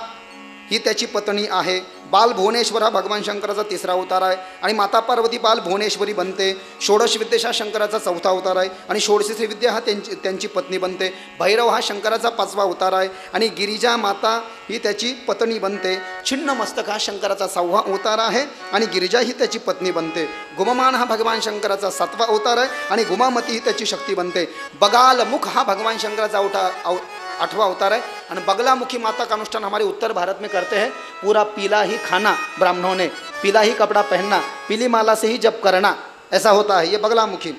ही त्याची पत्नी आहे. बाल भुवनेश्वर हा भगवान शंकराचा तिसरा अवतार आहे आणि माता पार्वती बाल भुवनेश्वरी बनते. षोडश विद्या हा शंकराचा चौथा अवतार आहे आणि षोडशी विद्या हा त्यांची पत्नी बनते. भैरव हा शंकराचा 5वा अवतार आहे आणि गिरिजा माता ही त्याची पत्नी बनते. छिन्न मस्तक हा शंकराचा 6वा अवतार आहे आणि गिरिजा ही त्याची पत्नी बनते. गुममान हा भगवान शंकराचा 7वा अवतार आहे आणि गुमामती ही त्याची शक्ती बनते. बगाल मुख हा भगवान शंकराचा 8वां अवतार है. और बगलामुखी माता का अनुष्ठान हमारे उत्तर भारत में करते हैं. पूरा पीला ही खाना ब्राह्मणों ने, पीला ही कपड़ा पहनना, पीली माला से ही जप करना, ऐसा होता है. ये बगलामुखी.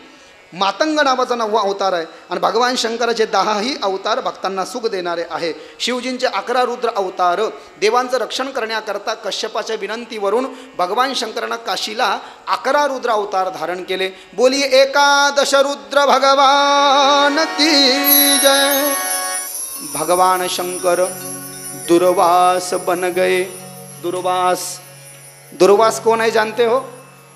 मातंग नावाचा 9वा अवतार आहे आणि भगवान शंकराचे 10ही अवतार भक्तांना सुख देणारे आहे. शिवजींचे 11 रुद्र अवतार देवांचं रक्षण करण्याकरता कश्यपाच्या विनंतीवरून भगवान शंकरानं काशीला 11 रुद्र अवतार धारण केले. बोलिए एकादश रुद्र भगवान की जय. भगवान शंकर दुर्वास बन गए. दुर्वास कोण आहे जानते हो?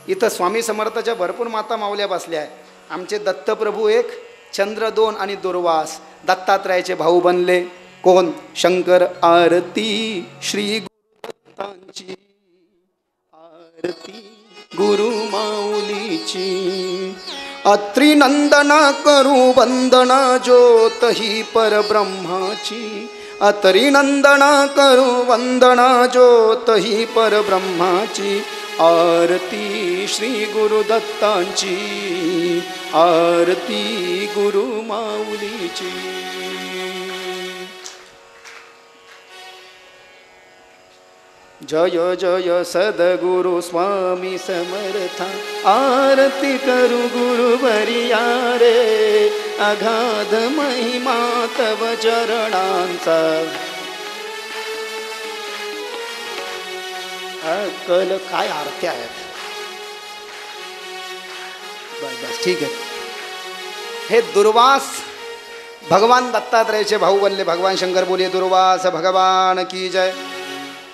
इथं स्वामी समर्थाच्या भरपूर माता माऊल्या बसल्या आहे. आमचे दत्तप्रभू 1, चंद्र 2 आणि दुर्वास दत्तात्रयाचे भाऊ बनले. कोण? शंकर. आरती श्री गुरुदत्तांची, आरती गुरु माऊलीची. अत्रिनंदन करू वंदन ज्योत ही परब्रह्माची. अत्रिनंदन करू वंदन ज्योत ही परब्रह्माची. आरती श्री गुरुदत्तांची, आरती गुरु माऊलीची. जय जय सद्गुरु स्वामी समर्था. आरती करू गुरु बरिया रे. अगाध महिमा तव चरणांचा. कल काय आरत्या आहेत. बस ठीक आहे. हे दुर्वास भगवान दत्तात्रयाचे भाऊ बनले. भगवान शंकर बोलिए दुर्वास भगवान की जय.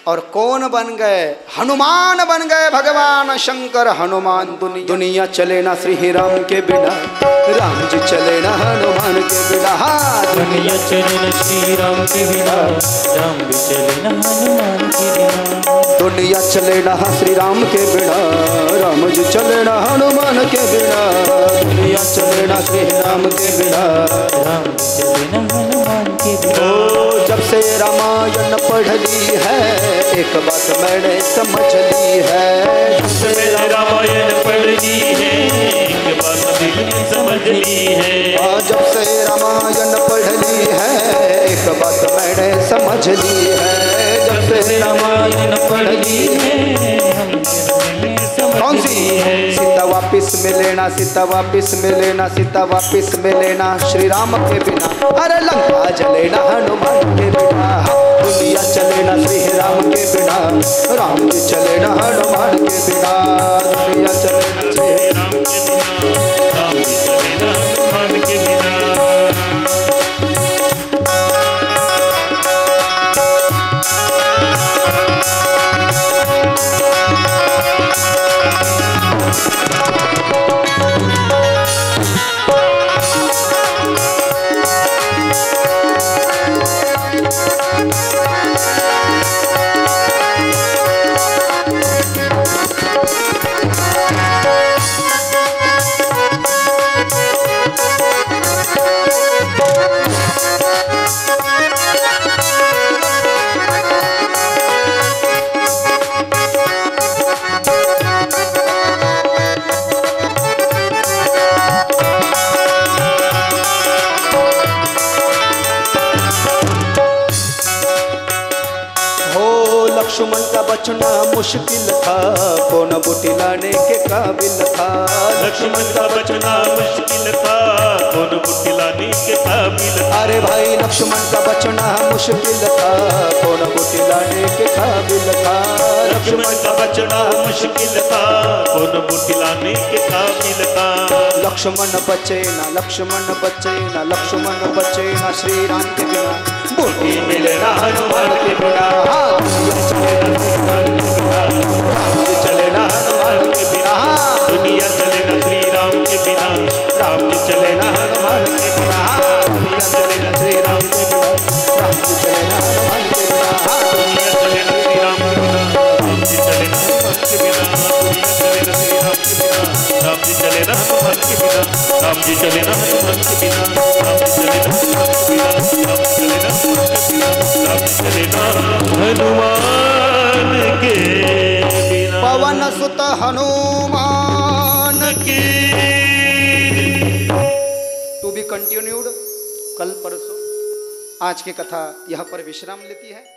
और कौन बन गए? हनुमान बन गए भगवान शंकर. हनुमान दुनिया चले ना श्री राम के बिना, राम जी चले ना हनुमान के बिना. दुनिया चले ना श्री राम के बिना, राम भी चले ना हनुमान के बिना. दुनिया चले ना श्री राम के बिना, राम जी चले ना हनुमान के बिना. दुनिया चले ना श्री राम के बिना, राम भी चले ना हनुमान के बिना. जब से रामायण पढ़ ली है एक बात मैंने समझ ली है. जब से रामायण पढ़ ली है एक बात मैंने समझ ली है. जब से रामायण पढ़ ली है एक बात मैंने समझ ली है. जब से रामायण पढ़ ली है कौन सी? सीता वापिस में लेना, सीता वापिस में लेना, सीता वापिस में लेना श्री राम के बिना। अरे लंका जले ना हनुमान के बिना, दुनिया चले ना श्री राम के बिना, राम जी चले ना हनुमान के बिना, दुनिया चले ना श्री राम के बिना, राम जी चले ना हनुमान के बिना। लक्ष्मण का बचना मुश्किल था, कौन बूटी लाने के काबिल था। लक्ष्मण का बचना मुश्किल था, कौन बूटी लाने के काबिल था। अरे भाई लक्ष्मण का बचना मुश्किल था, कौन बूटी लाने के काबिल था। लक्ष्मण का बचना मुश्किल था, कौन बूटी लाने के काबिल था। लक्ष्मण बचे ना, लक्ष्मण बचे ना, लक्ष्मण बचे ना श्री राम के बिना, बूटी मिले ना हनुमान के बिना। चले ना हनुमान के बिना, दुनिया चले ना श्री राम के बिना, राम जी चले ना हनुमान के बिना, दुनिया चले ना श्री राम के बिना, राम जी चले ना हनुमान के बिना, दुनिया चले ना श्री राम के बिना, राम जी चले ना हनुमान के बिना, दुनिया चले ना श्री राम के बिना, राम जी चले ना हनुमान के बिना, राम जी चले ना हनुमान के बिना, राम जी चले ना हनुमान के बिना, राम जी चले ना हनुमान के बिना, राम जी चले ना हनुमान के बिना। पवन सुत हनुमान की। टू बी कंटिन्यूड कल परसों। आज की कथा यहाँ पर विश्राम लेती है।